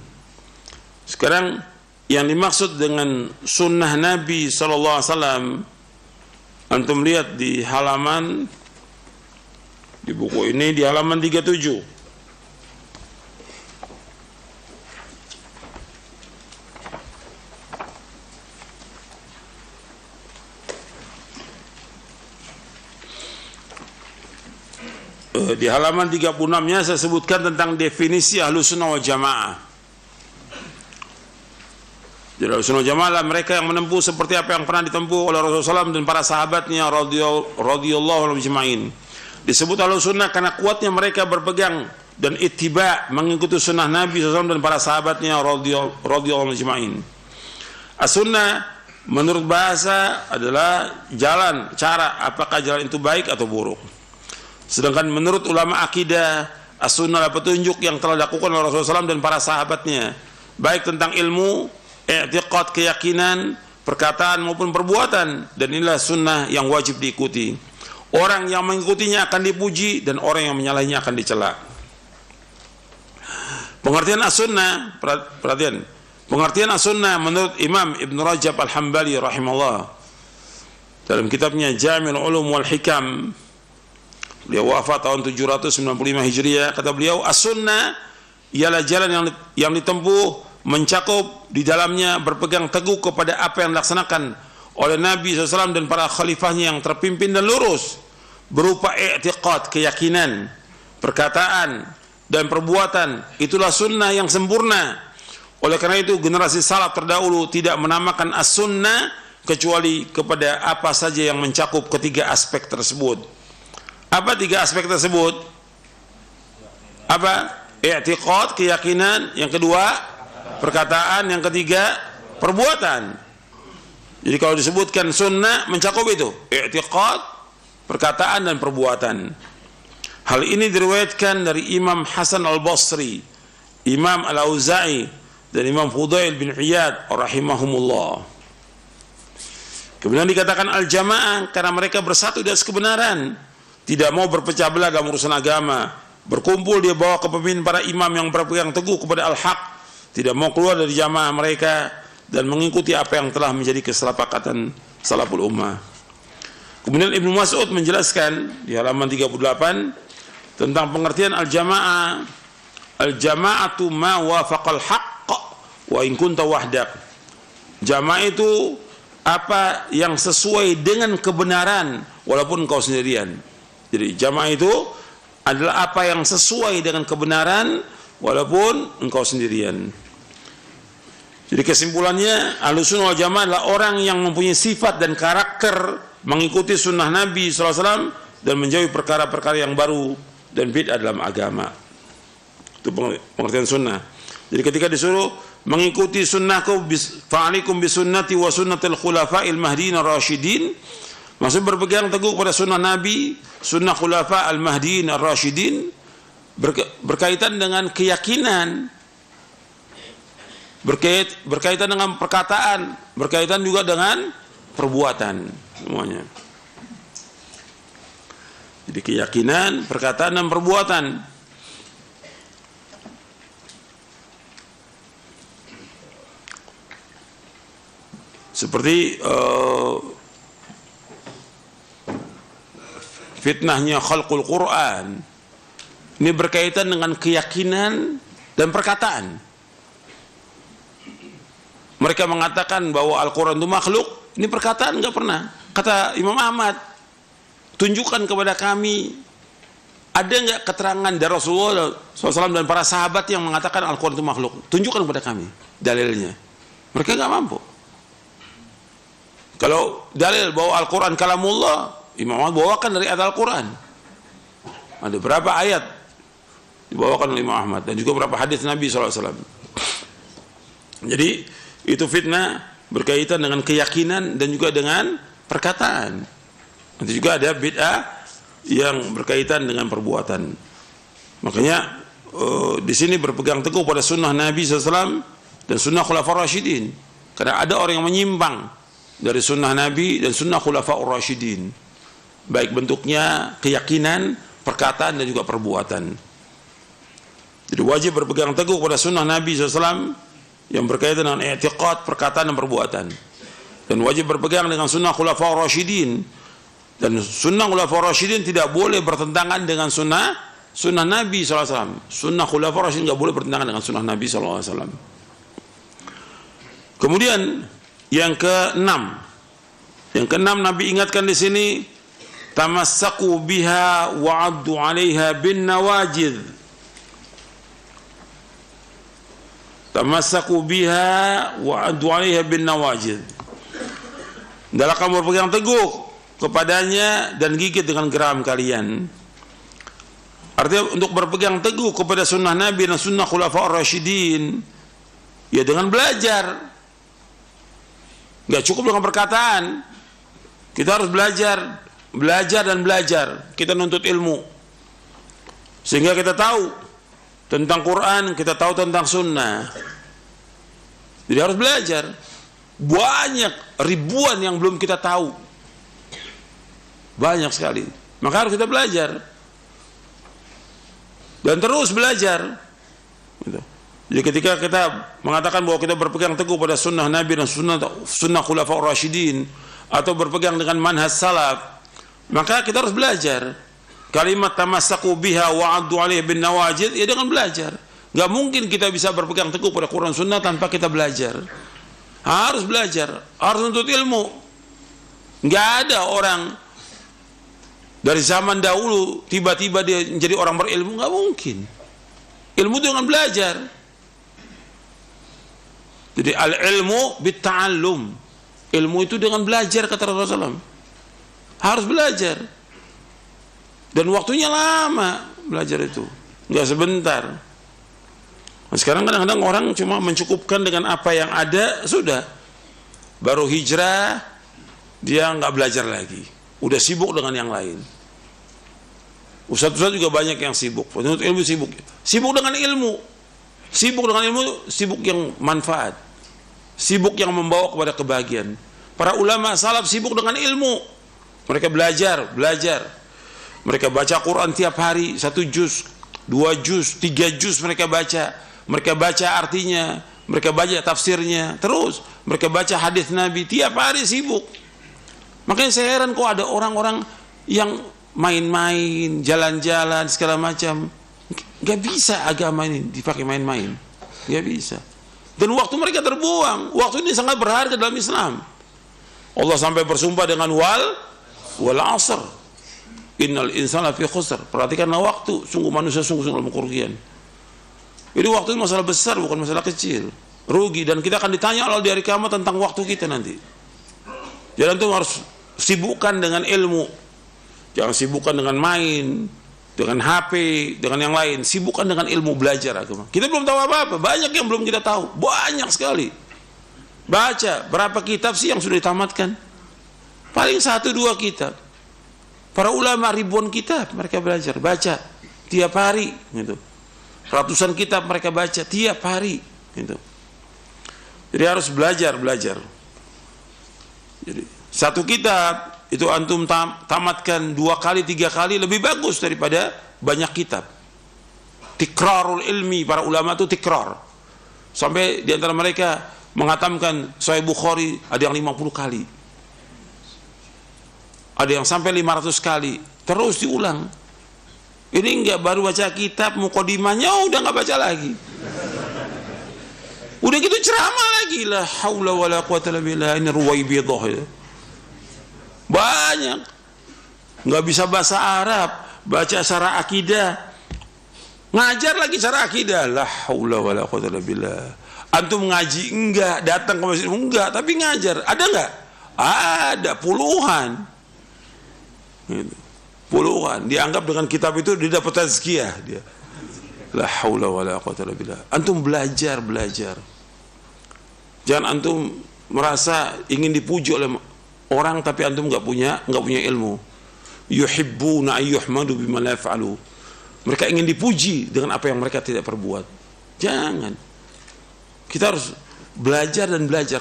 Sekarang yang dimaksud dengan sunnah Nabi SAW, antum lihat di halaman, di buku ini di halaman 37. Di halaman 36-nya saya sebutkan tentang definisi Ahlus Sunnah wal Jamaah. Jadi Ahlus Sunnah wal Jamaah adalah mereka yang menempuh seperti apa yang pernah ditempuh oleh Rasulullah SAW dan para sahabatnya radhiyallahu anhum ajma'in. Disebut Ahlus Sunnah karena kuatnya mereka berpegang dan ittiba, mengikuti sunnah Nabi SAW dan para sahabatnya radhiyallahu anhum ajma'in. As-Sunnah menurut bahasa adalah jalan, cara, apakah jalan itu baik atau buruk. Sedangkan menurut ulama akidah, as-sunnah adalah petunjuk yang telah dilakukan oleh Rasulullah SAW dan para sahabatnya, baik tentang ilmu, i'tiqad, keyakinan, perkataan maupun perbuatan, dan inilah sunnah yang wajib diikuti. Orang yang mengikutinya akan dipuji dan orang yang menyalahinya akan dicela. Pengertian as-sunnah, perhatian, pengertian as-sunnah menurut Imam Ibn Rajab Al-Hambali rahimahullah dalam kitabnya Jami'ul Ulum wal Hikam, beliau wafat tahun 795 Hijriah, kata beliau, as-sunnah ialah jalan yang ditempuh, mencakup di dalamnya berpegang teguh kepada apa yang dilaksanakan oleh Nabi SAW dan para khalifahnya yang terpimpin dan lurus, berupa i'tiqad, keyakinan, perkataan dan perbuatan. Itulah sunnah yang sempurna. Oleh karena itu generasi salaf terdahulu tidak menamakan as-sunnah kecuali kepada apa saja yang mencakup ketiga aspek tersebut. Apa tiga aspek tersebut? Apa? I'tiqad, keyakinan, yang kedua perkataan, yang ketiga perbuatan. Jadi kalau disebutkan sunnah mencakup itu, i'tiqad, perkataan dan perbuatan. Hal ini diriwayatkan dari Imam Hasan Al-Basri, Imam Al-Auza'i dan Imam Fudail bin Iyad rahimahumullah. Kemudian dikatakan al-jamaah karena mereka bersatu di atas kebenaran, tidak mau berpecah belah dalam urusan agama, berkumpul di bawah kepemimpinan para imam yang berpegang teguh kepada al-haq, tidak mau keluar dari jamaah mereka dan mengikuti apa yang telah menjadi kesepakatan salaful ummah. Kemudian Ibnu Mas'ud menjelaskan di halaman 38 tentang pengertian al-jamaah. Al-jama'atu ma wafaqal haqq wa in kunta wahdak. Jamaah itu apa yang sesuai dengan kebenaran walaupun engkau sendirian. Jadi jamaah itu adalah apa yang sesuai dengan kebenaran walaupun engkau sendirian. Jadi kesimpulannya, Ahlus Sunnah wal Jamaah adalah orang yang mempunyai sifat dan karakter mengikuti sunnah Nabi SAW dan menjauhi perkara-perkara yang baru dan bid'ah dalam agama. Itu pengertian sunnah. Jadi ketika disuruh mengikuti sunnahku, fa'alikum bisunnati wa sunnatil khulafa'il mahdiyyin ar-rasyidin, maksud berpegang teguh pada sunnah Nabi, sunnah khulafa al-mahdiyyin ar-rasyidin, berkaitan dengan keyakinan, berkaitan dengan perkataan, berkaitan juga dengan perbuatan, semuanya. Jadi keyakinan, perkataan dan perbuatan. Seperti fitnahnya khalqul Quran, ini berkaitan dengan keyakinan dan perkataan. Mereka mengatakan bahwa Al-Quran itu makhluk, ini perkataan enggak pernah. Kata Imam Ahmad, tunjukkan kepada kami ada enggak keterangan dari Rasulullah SAW dan para sahabat yang mengatakan Al-Quran itu makhluk. Tunjukkan kepada kami dalilnya. Mereka nggak mampu. Kalau dalil bahwa Al-Quran kalamullah, Imam Ahmad bawakan dari ayat Al-Quran. Ada berapa ayat dibawakan oleh Imam Ahmad dan juga berapa hadis Nabi SAW. Jadi itu fitnah berkaitan dengan keyakinan dan juga dengan perkataan. Nanti juga ada bid'ah yang berkaitan dengan perbuatan. Makanya di sini berpegang teguh pada sunnah Nabi SAW dan sunnah Khulafaur Rasyidin. Karena ada orang yang menyimpang dari sunnah Nabi dan sunnah Khulafaur Rasyidin, baik bentuknya keyakinan, perkataan dan juga perbuatan. Jadi wajib berpegang teguh pada sunnah Nabi SAW yang berkaitan dengan i'tiqad, perkataan dan perbuatan. Dan wajib berpegang dengan sunnah Khulafaur Rasyidin. Dan sunnah Khulafaur Rasyidin tidak boleh bertentangan dengan sunnah Nabi SAW. Sunnah Khulafaur Rasyidin tidak boleh bertentangan dengan sunnah Nabi SAW. Kemudian yang keenam Nabi ingatkan di sini, tamassaku biha wa'addu 'alaiha bin nawajid. Tamassaku biha wa'addu 'alaiha bin nawajid. Hendaklah kamu berpegang teguh kepadanya dan gigit dengan geram kalian. Artinya untuk berpegang teguh kepada sunnah Nabi dan sunnah Khulafaur Rasyidin, ya dengan belajar. Nggak cukup dengan perkataan. Kita harus belajar dan belajar. Kita nuntut ilmu sehingga kita tahu tentang Quran, kita tahu tentang sunnah. Jadi harus belajar. Banyak, ribuan yang belum kita tahu. Banyak sekali. Maka harus kita belajar. Dan terus belajar. Jadi ketika kita mengatakan bahwa kita berpegang teguh pada sunnah Nabi dan sunnah Khulafaur Rasyidin, atau berpegang dengan manhaj salaf, maka kita harus belajar. Kalimat tamassaku biha wa'addu 'alaiha bin nawajid, ya dengan belajar. Gak mungkin kita bisa berpegang teguh pada Quran sunnah tanpa kita belajar. Harus belajar, harus nuntut ilmu. Gak ada orang dari zaman dahulu tiba-tiba dia menjadi orang berilmu, gak mungkin. Ilmu itu dengan belajar. Jadi al-ilmu bit-ta'allum. Ilmu itu dengan belajar, kata Rasulullah SAW. Harus belajar. Dan waktunya lama belajar itu, nggak sebentar. Nah, sekarang kadang-kadang orang cuma mencukupkan dengan apa yang ada, sudah. Baru hijrah, dia nggak belajar lagi. Udah sibuk dengan yang lain. Ustaz-ustaz juga banyak yang sibuk. Penuntut ilmu sibuk. Sibuk dengan ilmu. Sibuk dengan ilmu, sibuk yang manfaat. Sibuk yang membawa kepada kebahagiaan. Para ulama salaf sibuk dengan ilmu. Mereka belajar. Mereka baca Quran tiap hari, 1 juz, 2 juz, 3 juz mereka baca. Mereka baca artinya, mereka baca tafsirnya, terus mereka baca hadis Nabi, tiap hari sibuk. Makanya saya heran kok ada orang-orang yang main-main, jalan-jalan segala macam. Gak bisa agama ini dipakai main-main, gak bisa. Dan waktu mereka terbuang. Waktu ini sangat berharga dalam Islam. Allah sampai bersumpah dengan wal asr, innal insana fi khusr. Perhatikanlah waktu, sungguh manusia sungguh dalam kerugian. Jadi waktu ini masalah besar, bukan masalah kecil. Rugi, dan kita akan ditanya Allah di hari kiamat tentang waktu kita nanti. Jadi itu harus sibukkan dengan ilmu. Jangan sibukkan dengan main, dengan HP, dengan yang lain. Sibukkan dengan ilmu, belajar agama. Kita belum tahu apa-apa, banyak yang belum kita tahu, banyak sekali. Baca, berapa kitab sih yang sudah ditamatkan? Paling 1-2 kitab. Para ulama ribuan kitab mereka belajar, baca tiap hari gitu. Ratusan kitab mereka baca tiap hari gitu. Jadi harus belajar. Jadi 1 kitab itu antum tamatkan 2 kali 3 kali lebih bagus daripada banyak kitab. Tikrarul ilmi, para ulama itu tikrar. Sampai di antara mereka menghatamkan Sahih Bukhari ada yang 50 kali. Ada yang sampai 500 kali. Terus diulang. Ini enggak baru baca kitab mukadimahnya udah enggak baca lagi. Udah gitu ceramah lagi, la haula wala quwata illa billah, ini ruwaibidah. Banyak. Enggak bisa bahasa Arab, baca secara akidah. Ngajar lagi cara akidah. La haula wala quwwata illa billah. Antum ngaji enggak, datang ke masjid enggak, tapi ngajar. Ada enggak? Ada puluhan. Gitu. Puluhan. Dianggap dengan kitab itu dia dapat tazkiyah dia. La haula wala quwwata illa billah. Antum belajar. Jangan antum merasa ingin dipuji oleh orang tapi antum enggak punya ilmu. Yuhibbuna ayyuhmadu bima la yaf'alu. Mereka ingin dipuji dengan apa yang mereka tidak perbuat. Jangan. Kita harus belajar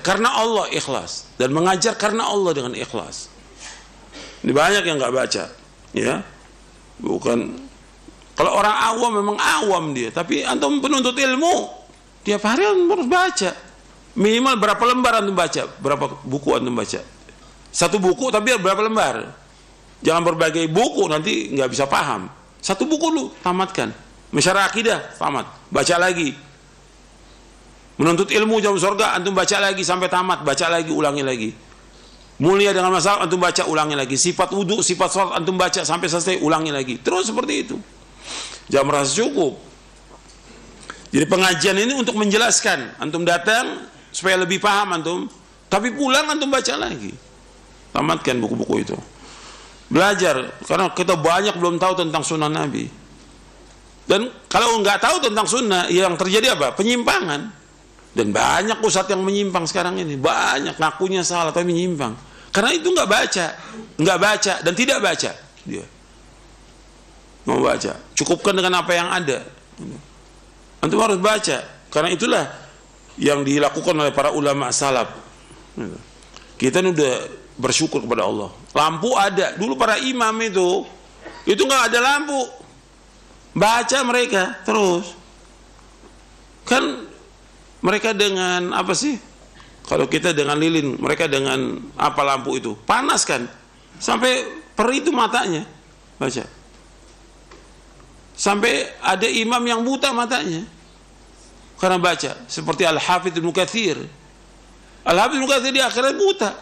karena Allah ikhlas dan mengajar karena Allah dengan ikhlas. Ini banyak yang nggak baca, ya. Bukan kalau orang awam memang awam dia, tapi antum penuntut ilmu tiap hari harus baca. Minimal berapa lembar antum baca, berapa buku antum baca. Satu buku tapi berapa lembar? Jangan berbagai buku, nanti nggak bisa paham. Satu buku lu tamatkan. Masyarakat akidah tamat, baca lagi. Menuntut ilmu jauh surga, antum baca lagi sampai tamat, baca lagi, ulangi lagi. Mulia dengan masalah, antum baca, ulangi lagi. Sifat wudhu, sifat sholat, antum baca sampai selesai, ulangi lagi. Terus seperti itu. Jangan merasa cukup. Jadi pengajian ini untuk menjelaskan. Antum datang supaya lebih paham antum, tapi pulang antum baca lagi. Tamatkan buku-buku itu. Belajar, karena kita banyak belum tahu tentang sunnah Nabi. Dan kalau nggak tahu tentang sunnah, yang terjadi apa? Penyimpangan. Dan banyak ustadz yang menyimpang sekarang ini, banyak ngakunya salah tapi menyimpang karena itu nggak baca dan tidak baca. Dia mau baca, cukupkan dengan apa yang ada. Antum harus baca, karena itulah yang dilakukan oleh para ulama salaf. Kita ini udah bersyukur kepada Allah. Lampu ada, dulu para imam itu nggak ada lampu, baca mereka terus kan. Mereka dengan apa sih? Kalau kita dengan lilin, mereka dengan apa lampu itu? Panas kan? Sampai perih itu matanya. Baca. Sampai ada imam yang buta matanya. Karena baca. Seperti Al-Hafidz Ibnu Katsir. Al-Hafidz Ibnu Katsir di akhirat buta.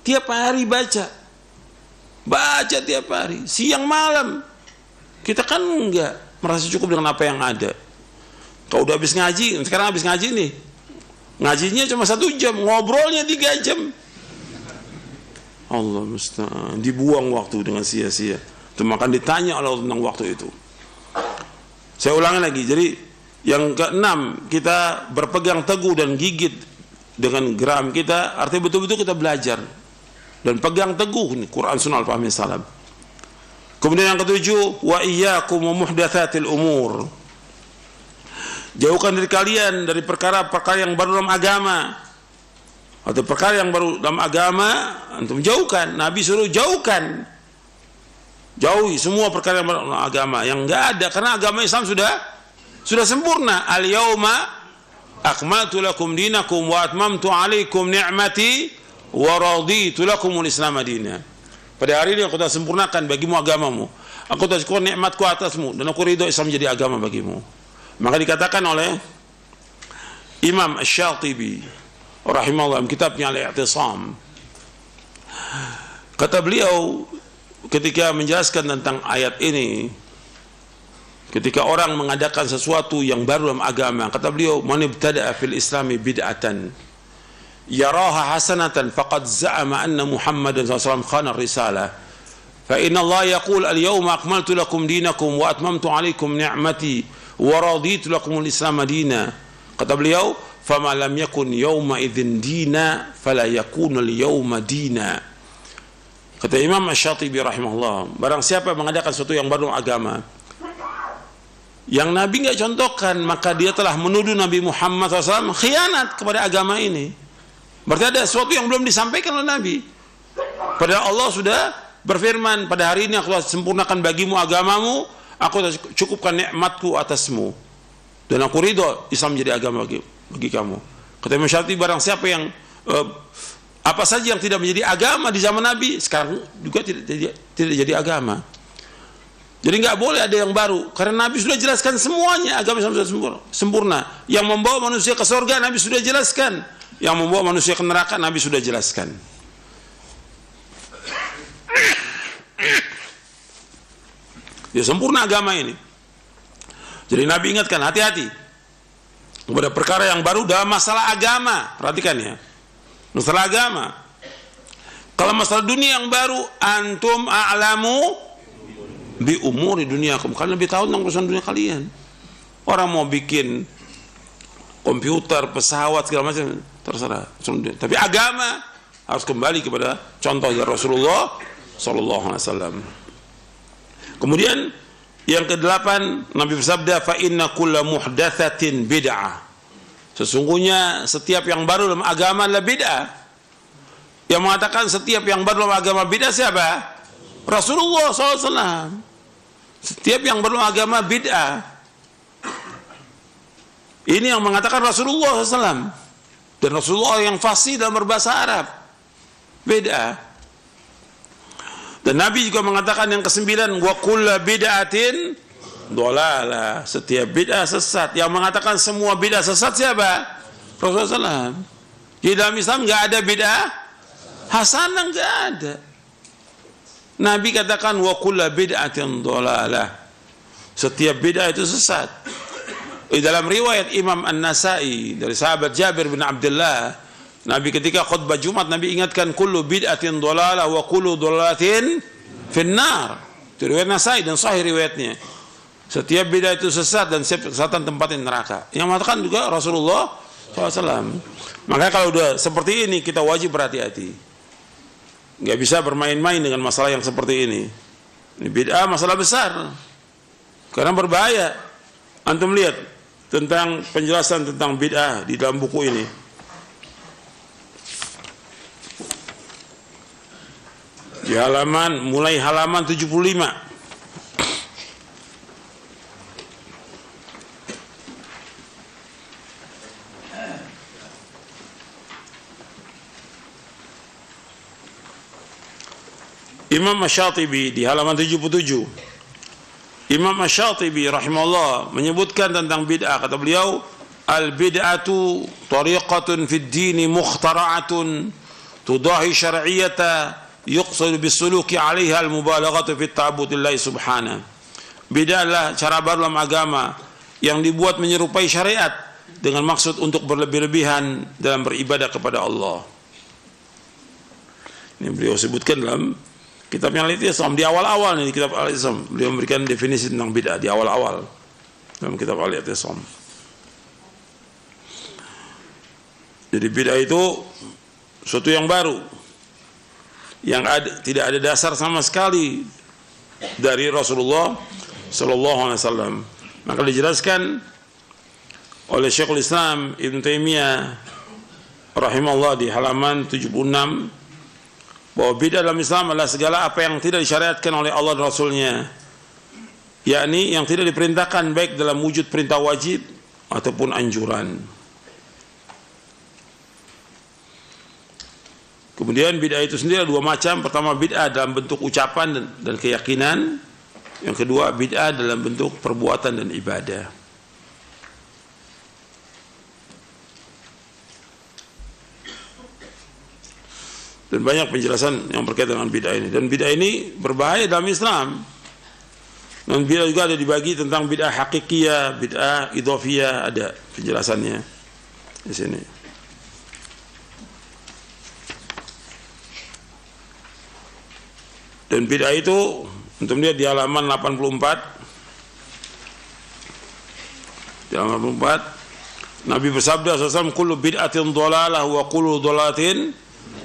Tiap hari baca. Baca tiap hari. Siang malam. Kita kan enggak merasa cukup dengan apa yang ada. Kalau udah habis ngaji, sekarang habis ngaji nih, ngajinya cuma 1 jam, ngobrolnya 3 jam. Allah musta'an, dibuang waktu dengan sia-sia. Itu makan ditanya Allah tentang waktu itu. Saya ulangi lagi. Jadi yang keenam, kita berpegang teguh dan gigit dengan geram kita, artinya betul-betul kita belajar dan pegang teguh nih Quran Sunnah al-Fahmi salam. Kemudian yang ketujuh, wa iyyakum wa muhdatsatil umur. Jauhkan diri kalian dari perkara-perkara yang baru dalam agama, atau perkara yang baru dalam agama antum jauhkan. Nabi suruh jauhi semua perkara yang baru dalam agama yang enggak ada, karena agama Islam sudah sempurna. Al yauma akmaltu lakum dinakum wa atmamtu alaikum ni'mati wa raditu lakumul Islam madina. Pada hari ini aku telah sempurnakan bagimu agamamu, aku telah syukur nikmatku atasmu, dan aku ridho Islam menjadi agama bagimu. Maka dikatakan oleh Imam Asy-Syatibi rahimahullah dalam kitabnya Al-I'tisam, kata beliau ketika menjelaskan tentang ayat ini, ketika orang mengadakan sesuatu yang baru dalam agama, kata beliau, man ibtada'a fil islami bid'atan yaraha hasanatan faqad za'ama anna Muhammadan sallallahu alaihi wasallam khana risalah fa inna Allah yaqul al-yawma akmaltu lakum dinakum wa atmamtu alaikum ni'mati wa raditu lakumul Islam madina. Kata beliau, fama lam yakun yawma idzin dina fala yakunul yawma dina. Kata Imam Asy-Syatibi rahimahullah, barang siapa yang mengadakan sesuatu yang baru agama yang Nabi enggak contohkan, maka dia telah menuduh Nabi Muhammad SAW khianat kepada agama ini. Berarti ada sesuatu yang belum disampaikan oleh Nabi. Padahal Allah sudah berfirman, pada hari ini aku telah sempurnakan bagimu agamamu, aku telah cukupkan nikmatku atasmu, dan aku ridho Islam menjadi agama bagi kamu. Kata Imam Syafi'i, barang siapa yang apa saja yang tidak menjadi agama di zaman Nabi, sekarang juga tidak jadi agama. Jadi nggak boleh ada yang baru, karena Nabi sudah jelaskan semuanya, agama Islam sudah sempurna. Yang membawa manusia ke surga Nabi sudah jelaskan, yang membawa manusia ke neraka Nabi sudah jelaskan. Ya sempurna agama ini. Jadi Nabi ingatkan, hati-hati kepada perkara yang baru dalam masalah agama. Perhatikan ya, masalah agama. Kalau masalah dunia yang baru, antum a'lamu bi umuri dunyakum, kalian lebih tahu tentang urusan dunia kalian. Orang mau bikin komputer, pesawat, segala macam, terserah. Tapi agama harus kembali kepada contoh dari Rasulullah sallallahu alaihi wasallam. Kemudian yang ke-8, Nabi bersabda, fa inna kulla muhdatsatin bid'ah. Sesungguhnya setiap yang baru dalam agama adalah bid'ah. Yang mengatakan setiap yang baru dalam agama bid'ah siapa? Rasulullah SAW. Setiap yang baru dalam agama bid'ah. Ini yang mengatakan Rasulullah SAW. Dan Rasulullah yang fasih dalam berbahasa Arab. Bid'ah. Dan Nabi juga mengatakan yang ke-9, wa kullu bid'atin dhalalah. Setiap bid'ah sesat. Yang mengatakan semua bid'ah sesat siapa? Rasulullah SAW. Di dalam Islam enggak ada bid'ah hasanah, enggak ada. Nabi katakan wa kullu bid'atin dhalalah. Setiap bid'ah itu sesat. Di dalam riwayat Imam An-Nasai dari sahabat Jabir bin Abdullah, Nabi ketika khutbah Jumat, Nabi ingatkan kullu bid'atin dhalalah wa kullu dhalalatin finnar. Itu riwayat Nasai dan sahih riwayatnya. Setiap bid'ah itu sesat dan setiap kesesatan tempatnya neraka. Yang mengatakan juga Rasulullah SAW. Maka kalau udah seperti ini kita wajib berhati-hati. Nggak bisa bermain-main dengan masalah yang seperti ini. Ini bid'ah masalah besar. Karena berbahaya. Antum lihat tentang penjelasan tentang bid'ah di dalam buku ini. Di halaman, mulai halaman 75. Imam Asy-Syatibi di halaman 77. Imam Asy-Syatibi rahimahullah menyebutkan tentang bid'ah, kata beliau, al-bid'atu tariqatun fid dini mukhtara'atun tudahi syar'iyyata yuqsadu bisuluki 'alaiha al-mubalaghatu fi ta'budillahi subhanahu. Bid'ah adalah cara baru dalam agama yang dibuat menyerupai syariat dengan maksud untuk berlebih-lebihan dalam beribadah kepada Allah. Ini beliau sebutkan dalam kitabnya Al-I'tisam di awal-awal nih, kitab Al-I'tisam. Beliau memberikan definisi tentang bid'ah di awal-awal dalam kitab Al-I'tisam. Jadi bid'ah itu sesuatu yang baru, yang tidak ada dasar sama sekali dari Rasulullah sallallahu alaihi wasallam. Maka dijelaskan oleh Syekhul Islam Ibn Taimiyah rahimahullah di halaman 76 bahwa bid'ah dalam Islam adalah segala apa yang tidak disyariatkan oleh Allah dan Rasulnya, yakni yang tidak diperintahkan baik dalam wujud perintah wajib ataupun anjuran. Kemudian bid'ah itu sendiri ada dua macam. Pertama, bid'ah dalam bentuk ucapan dan keyakinan. Yang kedua, bid'ah dalam bentuk perbuatan dan ibadah. Dan banyak penjelasan yang berkaitan dengan bid'ah ini. Dan bid'ah ini berbahaya dalam Islam. Dan bid'ah juga ada dibagi tentang bid'ah hakikiyah, bid'ah idhofiyah, ada penjelasannya di sini. Dan bid'ah itu untuk melihat di halaman 84. Di halaman 84 Nabi bersabda SAW, kullu bid'atin dhalalah wa kullu dhalalatin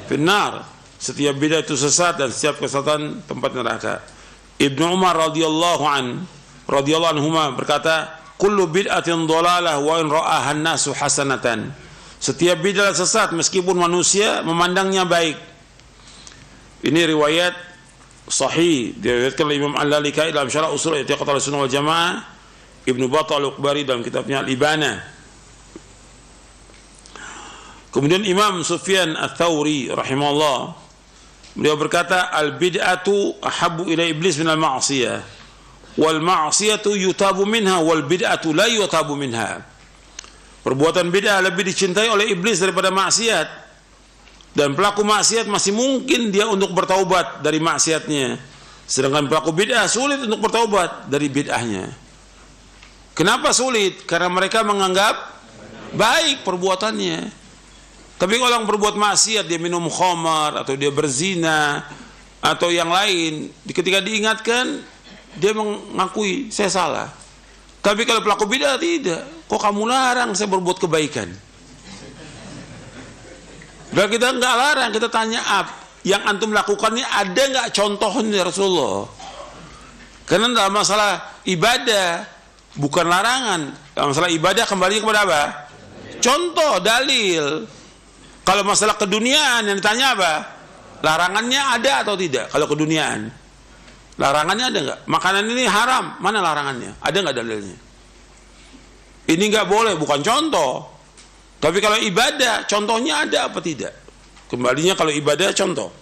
finnar. Setiap bid'ah itu sesat dan setiap kesesatan tempat neraka. Ibnu Umar radhiyallahu anhuma berkata, kullu bid'atin dhalalah wa in ra'aha an-nasu hasanatan. Setiap bid'ah sesat meskipun manusia memandangnya baik. Ini riwayat sahih diriwayatkan oleh Imam Al-Lalikai dalam Syarah Ushul I'tiqad Ahlussunnah wal Jamaah, Ibnu Battal Al-Uqbari dalam kitabnya Al-Ibana. Kemudian Imam Sufyan Ats-Tsauri rahimahullah, beliau berkata, al-bid'atu ahabbu ila iblis minal ma'siyah wal ma'siyatu yutabu minha wal bid'atu la yutabu minha. Perbuatan bid'ah lebih dicintai oleh iblis daripada maksiat. Dan pelaku maksiat masih mungkin dia untuk bertaubat dari maksiatnya, sedangkan pelaku bid'ah sulit untuk bertaubat dari bid'ahnya. Kenapa sulit? Karena mereka menganggap baik perbuatannya. Tapi kalau orang berbuat maksiat, dia minum khamar atau dia berzina atau yang lain, ketika diingatkan dia mengakui saya salah. Tapi kalau pelaku bid'ah tidak. Kok kamu larang saya berbuat kebaikan? Dan kita enggak larang, kita tanya yang antum lakukannya ada enggak contohnya Rasulullah? Karena dalam masalah ibadah bukan larangan. Dalam masalah ibadah kembali kepada apa? Contoh, dalil. Kalau masalah keduniaan yang ditanya apa? Larangannya ada atau tidak? Kalau keduniaan, larangannya ada enggak? Makanan ini haram, mana larangannya? Ada enggak dalilnya? Ini enggak boleh, bukan contoh. Tapi kalau ibadah, contohnya ada apa tidak? Kembalinya kalau ibadah contoh.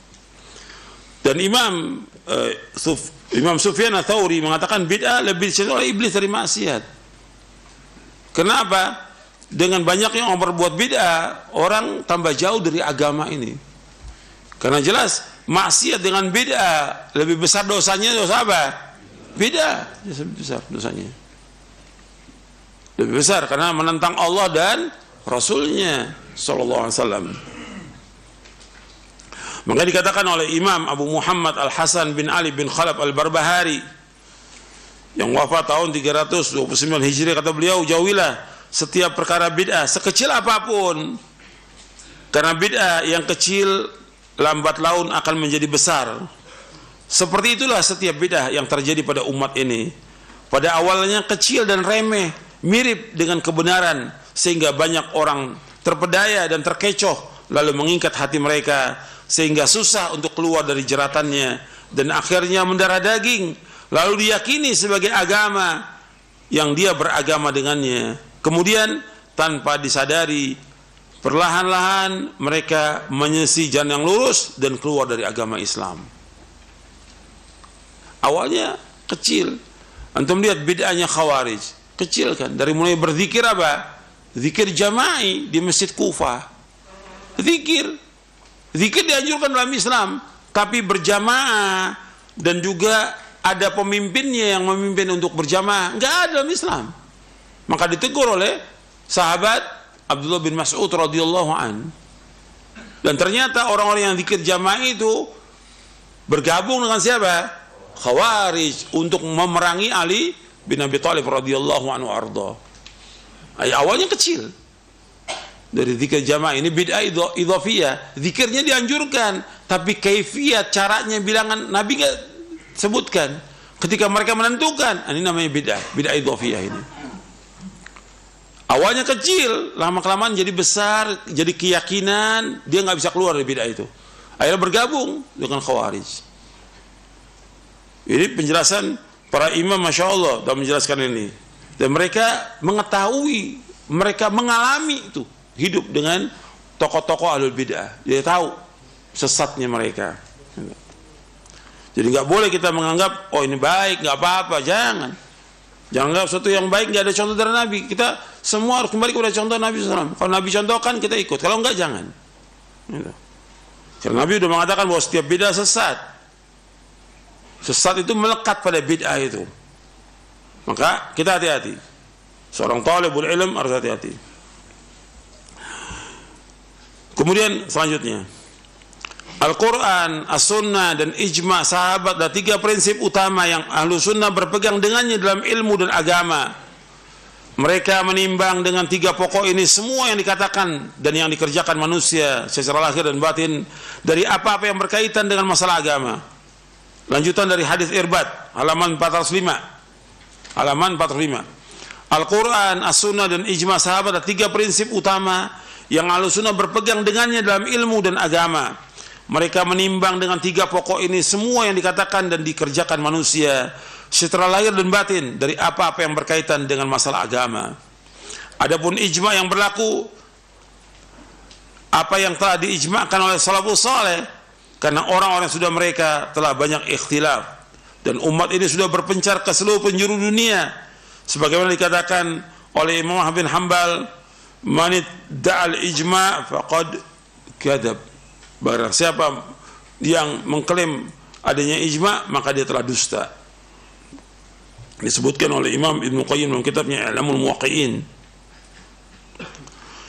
Dan Imam Sufyan Ats-Tsauri mengatakan bid'ah lebih dicintai oleh iblis dari maksiat. Kenapa? Dengan banyaknya orang berbuat bid'ah, orang tambah jauh dari agama ini. Karena jelas maksiat dengan bid'ah lebih besar dosanya, dosa apa? Bid'ah lebih besar dosanya. Lebih besar karena menentang Allah dan Rasulnya sallallahu alaihi wasallam. Maka dikatakan oleh Imam Abu Muhammad Al-Hasan bin Ali bin Khalaf Al-Barbahari yang wafat tahun 329 Hijriah, kata beliau, jauhilah setiap perkara bid'ah sekecil apapun, karena bid'ah yang kecil lambat laun akan menjadi besar. Seperti itulah setiap bid'ah yang terjadi pada umat ini. Pada awalnya kecil dan remeh, mirip dengan kebenaran, sehingga banyak orang terpedaya dan terkecoh, lalu mengikat hati mereka sehingga susah untuk keluar dari jeratannya, dan akhirnya mendarah daging, lalu diyakini sebagai agama yang dia beragama dengannya. Kemudian tanpa disadari, perlahan-lahan mereka menyelisi jalan yang lurus dan keluar dari agama Islam. Awalnya kecil. Antum lihat bid'ahnya Khawarij, kecil kan, dari mulai berzikir apa? Zikir jama'i di Masjid Kufah. Zikir dianjurkan dalam Islam, tapi berjamaah dan juga ada pemimpinnya yang memimpin untuk berjamaah, enggak ada dalam Islam. Maka ditegur oleh sahabat Abdullah bin Mas'ud radhiyallahu an. Dan ternyata orang-orang yang zikir jamaah itu bergabung dengan siapa? Khawarij, untuk memerangi Ali bin Abi Thalib radhiyallahu anhu arda. Awalnya kecil. Dari zikir jamaah ini bid'ah idhofiyah, zikirnya dianjurkan, tapi kaifiyat, caranya, bilangan Nabi enggak sebutkan. Ketika mereka menentukan, ini namanya bid'ah idhofiyah ini. Awalnya kecil, lama-kelamaan jadi besar, jadi keyakinan, dia nggak bisa keluar dari bid'ah itu. Akhirnya bergabung dengan Khawarij. Ini penjelasan para imam, masya Allah, dalam menjelaskan ini. Dan mereka mengetahui, mereka mengalami itu, hidup dengan tokoh-tokoh ahlul bid'ah. Dia tahu sesatnya mereka. Jadi nggak boleh kita menganggap, oh ini baik, nggak apa-apa, jangan. Jangan anggap sesuatu yang baik nggak ada contoh dari Nabi. Kita semua harus kembali kepada contoh Nabi SAW. Kalau Nabi contohkan, kita ikut. Kalau enggak, jangan. Karena Nabi sudah mengatakan bahwa setiap bid'ah sesat. Sesat itu melekat pada bid'ah itu. Maka kita hati-hati. Seorang talibul ilm harus hati-hati. Kemudian selanjutnya, Al-Quran, As-Sunnah, dan Ijma' sahabat, dan 3 prinsip utama yang ahlu sunnah berpegang dengannya dalam ilmu dan agama. Mereka menimbang dengan 3 pokok ini semua yang dikatakan dan yang dikerjakan manusia secara lahir dan batin, dari apa-apa yang berkaitan dengan masalah agama. Lanjutan dari hadis Irbad, halaman 405. Halaman 45. Al-Quran, As-Sunnah, dan Ijma' sahabat, dan 3 prinsip utama yang ahlu sunnah berpegang dengannya dalam ilmu dan agama. Mereka menimbang dengan 3 pokok ini semua yang dikatakan dan dikerjakan manusia secara lahir dan batin, dari apa-apa yang berkaitan dengan masalah agama. Adapun ijma' yang berlaku, apa yang telah diijma'kan oleh salafus saleh, karena orang-orang sudah mereka telah banyak ikhtilaf, dan umat ini sudah berpencar ke seluruh penjuru dunia, sebagaimana dikatakan oleh Imam Ahmad bin Hanbal, man da'al ijma' faqad kadzab. Barang siapa yang mengklaim adanya ijma', maka dia telah dusta. disebutkan oleh Imam Ibnu Qayyim dalam kitabnya I'lamul Muwaqqi'in.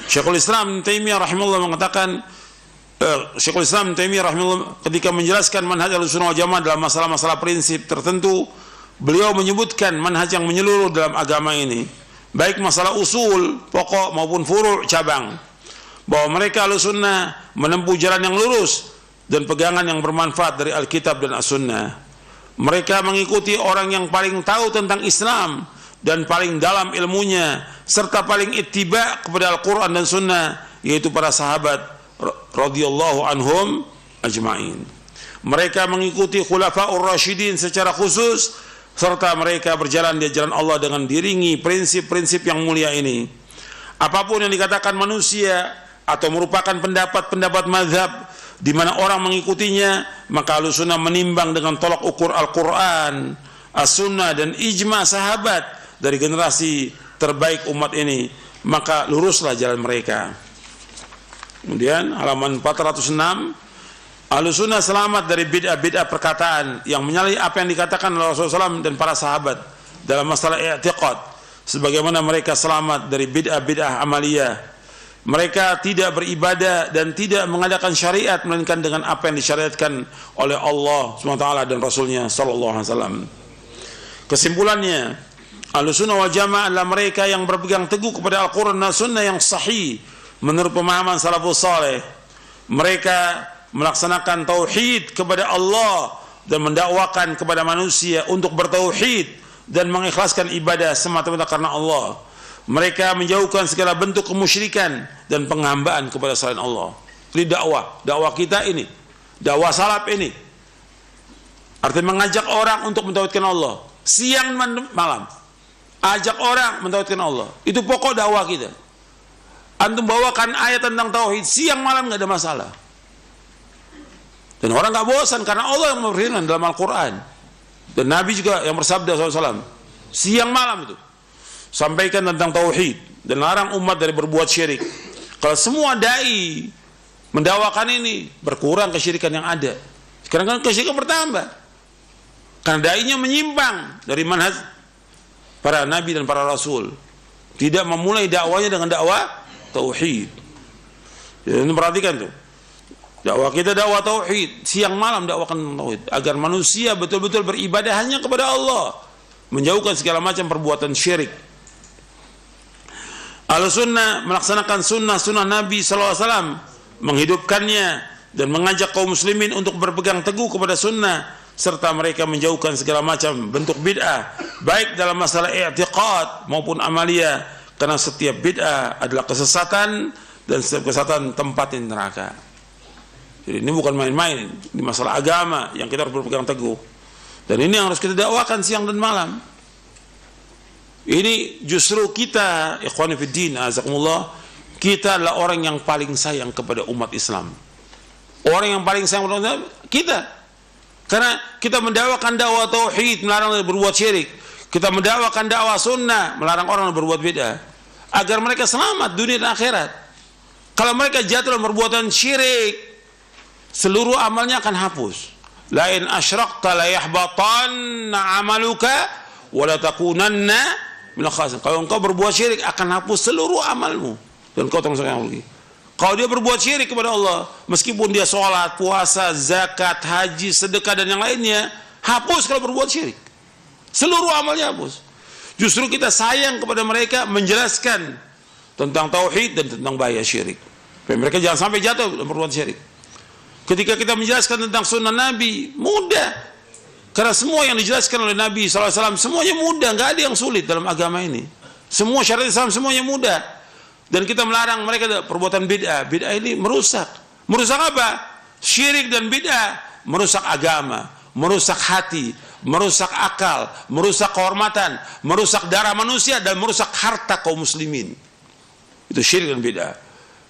Syekhul Islam Taimiyah rahimahullah mengatakan, Syekhul Islam Taimiyah rahimahullah ketika menjelaskan manhaj Ahlussunnah wal Jamaah dalam masalah-masalah prinsip tertentu, beliau menyebutkan manhaj yang menyeluruh dalam agama ini, baik masalah usul pokok maupun furu' cabang, bahwa mereka Ahlussunnah menempuh jalan yang lurus dan pegangan yang bermanfaat dari Alkitab dan As-Sunnah. Mereka mengikuti orang yang paling tahu tentang Islam dan paling dalam ilmunya, serta paling ittiba kepada Al-Quran dan Sunnah, yaitu para sahabat radhiyallahu anhum ajma'in. Mereka mengikuti Khulafaur Rasyidin secara khusus, serta mereka berjalan di jalan Allah dengan diringi prinsip-prinsip yang mulia ini. Apapun yang dikatakan manusia atau merupakan pendapat-pendapat mazhab di mana orang mengikutinya, maka Ahlussunnah menimbang dengan tolak ukur Al-Quran, As-Sunnah dan ijma sahabat dari generasi terbaik umat ini, maka luruslah jalan mereka. Kemudian halaman 406, Ahlussunnah selamat dari bid'ah-bid'ah perkataan yang menyalahi apa yang dikatakan oleh Rasulullah SAW dan para sahabat dalam masalah i'tiqad, sebagaimana mereka selamat dari bid'ah-bid'ah amaliyah. Mereka tidak beribadah dan tidak mengadakan syariat melainkan dengan apa yang disyariatkan oleh Allah SWT dan Rasulnya SAW. Kesimpulannya, Ahlussunnah wal Jamaah adalah mereka yang berpegang teguh kepada Al-Quran dan Sunnah yang sahih menurut pemahaman salafus saleh. Mereka melaksanakan tauhid kepada Allah dan mendakwakan kepada manusia untuk bertauhid dan mengikhlaskan ibadah semata-mata karena Allah. Mereka menjauhkan segala bentuk kemusyrikan dan penghambaan kepada selain Allah. Ini dakwah kita ini, dakwah salaf ini. Artinya mengajak orang untuk mentauhidkan Allah siang malam. Ajak orang mentauhidkan Allah. Itu pokok dakwah kita. Antum bawakan ayat tentang tauhid siang malam nggak ada masalah. Dan orang nggak bosan karena Allah yang berfirman dalam Al-Quran. Dan Nabi juga yang bersabda SAW, siang malam itu sampaikan tentang tauhid dan larang umat dari berbuat syirik. Kalau semua dai mendakwakan ini, berkurang kesyirikan yang ada. Sekarang kan kesyirikan bertambah karena dai-nya menyimpang dari manhaj para nabi dan para rasul, tidak memulai dakwanya dengan dakwah tauhid. Jadi perhatikan tuh, dakwah kita dakwah tauhid, siang malam dakwakan tauhid agar manusia betul-betul beribadah hanya kepada Allah, menjauhkan segala macam perbuatan syirik. Ahlussunnah melaksanakan sunnah Nabi SAW, menghidupkannya dan mengajak kaum muslimin untuk berpegang teguh kepada sunnah, serta mereka menjauhkan segala macam bentuk bid'ah, baik dalam masalah i'tiqad maupun amaliyah, karena setiap bid'ah adalah kesesatan dan setiap kesesatan tempat di neraka. Jadi ini bukan main-main, ini masalah agama yang kita harus berpegang teguh, dan ini yang harus kita dakwakan siang dan malam. Ini justru kita, ikhwani fiddin, azakumullah, kita adalah orang yang paling sayang kepada umat Islam. Orang yang paling sayang kepada umat Islam, kita. Karena kita mendakwakan dakwah tauhid, melarang berbuat syirik. Kita mendakwakan dakwah sunnah, melarang orang berbuat bid'ah, agar mereka selamat dunia dan akhirat. Kalau mereka jatuh dalam perbuatan syirik, seluruh amalnya akan hapus. La in asyrakta la yahbatanna amaluka wa la takunanna. Kalau engkau berbuat syirik akan hapus seluruh amalmu dan kau termasuk yang rugi. Kalau dia berbuat syirik kepada Allah, meskipun dia sholat, puasa, zakat, haji, sedekah dan yang lainnya, hapus kalau berbuat syirik. Seluruh amalnya hapus. Justru kita sayang kepada mereka, menjelaskan tentang tauhid dan tentang bahaya syirik. Mereka jangan sampai jatuh dalam perbuatan syirik. Ketika kita menjelaskan tentang sunnah Nabi, mudah. Karena semua yang dijelaskan oleh Nabi SAW semuanya mudah, nggak ada yang sulit dalam agama ini. Semua syariat Islam semuanya mudah. Dan kita melarang mereka perbuatan bid'ah. Bid'ah ini merusak. Merusak apa? Syirik dan bid'ah merusak agama, merusak hati, merusak akal, merusak kehormatan, merusak darah manusia dan merusak harta kaum muslimin. Itu syirik dan bid'ah.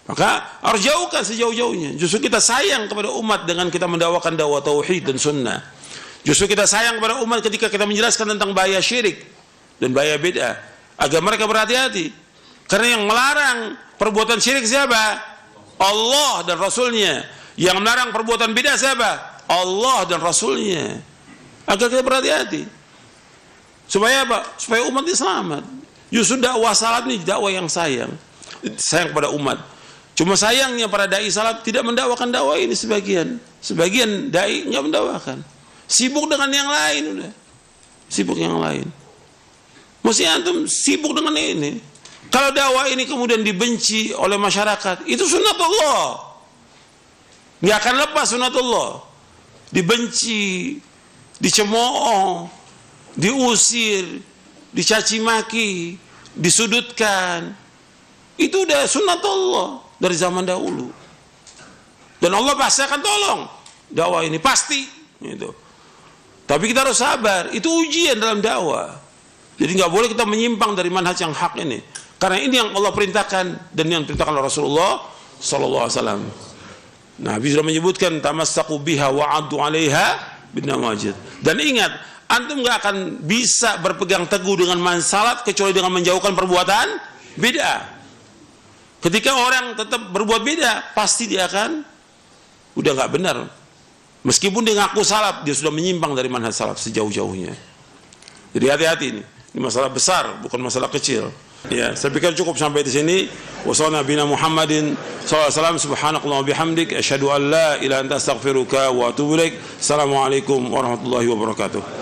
Maka harus jauhkan sejauh-jauhnya. Justru kita sayang kepada umat dengan kita mendakwakan dakwah tauhid dan sunnah. Justru kita sayang kepada umat ketika kita menjelaskan tentang bahaya syirik dan bahaya bid'ah, agar mereka berhati-hati. Karena yang melarang perbuatan syirik siapa? Allah dan Rasulnya. Yang melarang perbuatan bid'ah siapa? Allah dan Rasulnya. Agar kita berhati-hati. Supaya apa? Supaya umat ini selamat. Justru dakwah salaf ini dakwah yang sayang kepada umat. Cuma sayangnya para dai salaf tidak mendakwakan dakwah ini sebagian dai nggak mendakwakan, sibuk dengan yang lain, udah sibuk yang lain. Mesti antum sibuk dengan ini. Kalau dakwah ini kemudian dibenci oleh masyarakat, itu sunatullah, nggak akan lepas sunatullah. Dibenci, dicemooh, diusir, dicaci maki, disudutkan, itu udah sunatullah dari zaman dahulu. Dan Allah pasti akan tolong dakwah ini, pasti gitu. Tapi kita harus sabar, itu ujian dalam dakwah. Jadi nggak boleh kita menyimpang dari manhaj yang hak ini, karena ini yang Allah perintahkan dan yang diperintahkan oleh Rasulullah sallallahu alaihi wasallam. Nabi sudah menyebutkan tamassaku biha wa 'addu 'alaiha bin nawajid. Dan ingat, antum nggak akan bisa berpegang teguh dengan mansalat kecuali dengan menjauhkan perbuatan bid'ah. Ketika orang tetap berbuat bid'ah, pasti dia akan udah nggak benar. Meskipun dia ngaku salaf, dia sudah menyimpang dari manhaj salaf sejauh-jauhnya. Jadi hati-hati ini masalah besar, bukan masalah kecil. Ya, saya pikir cukup sampai di sini. Wassallallahu nabiyana Muhammadin sallallahu alaihi wasallam, subhanakallahumma bihamdik asyhadu an la ilaha illa anta astaghfiruka wa atubu ilaik. Assalamualaikum warahmatullahi wabarakatuh.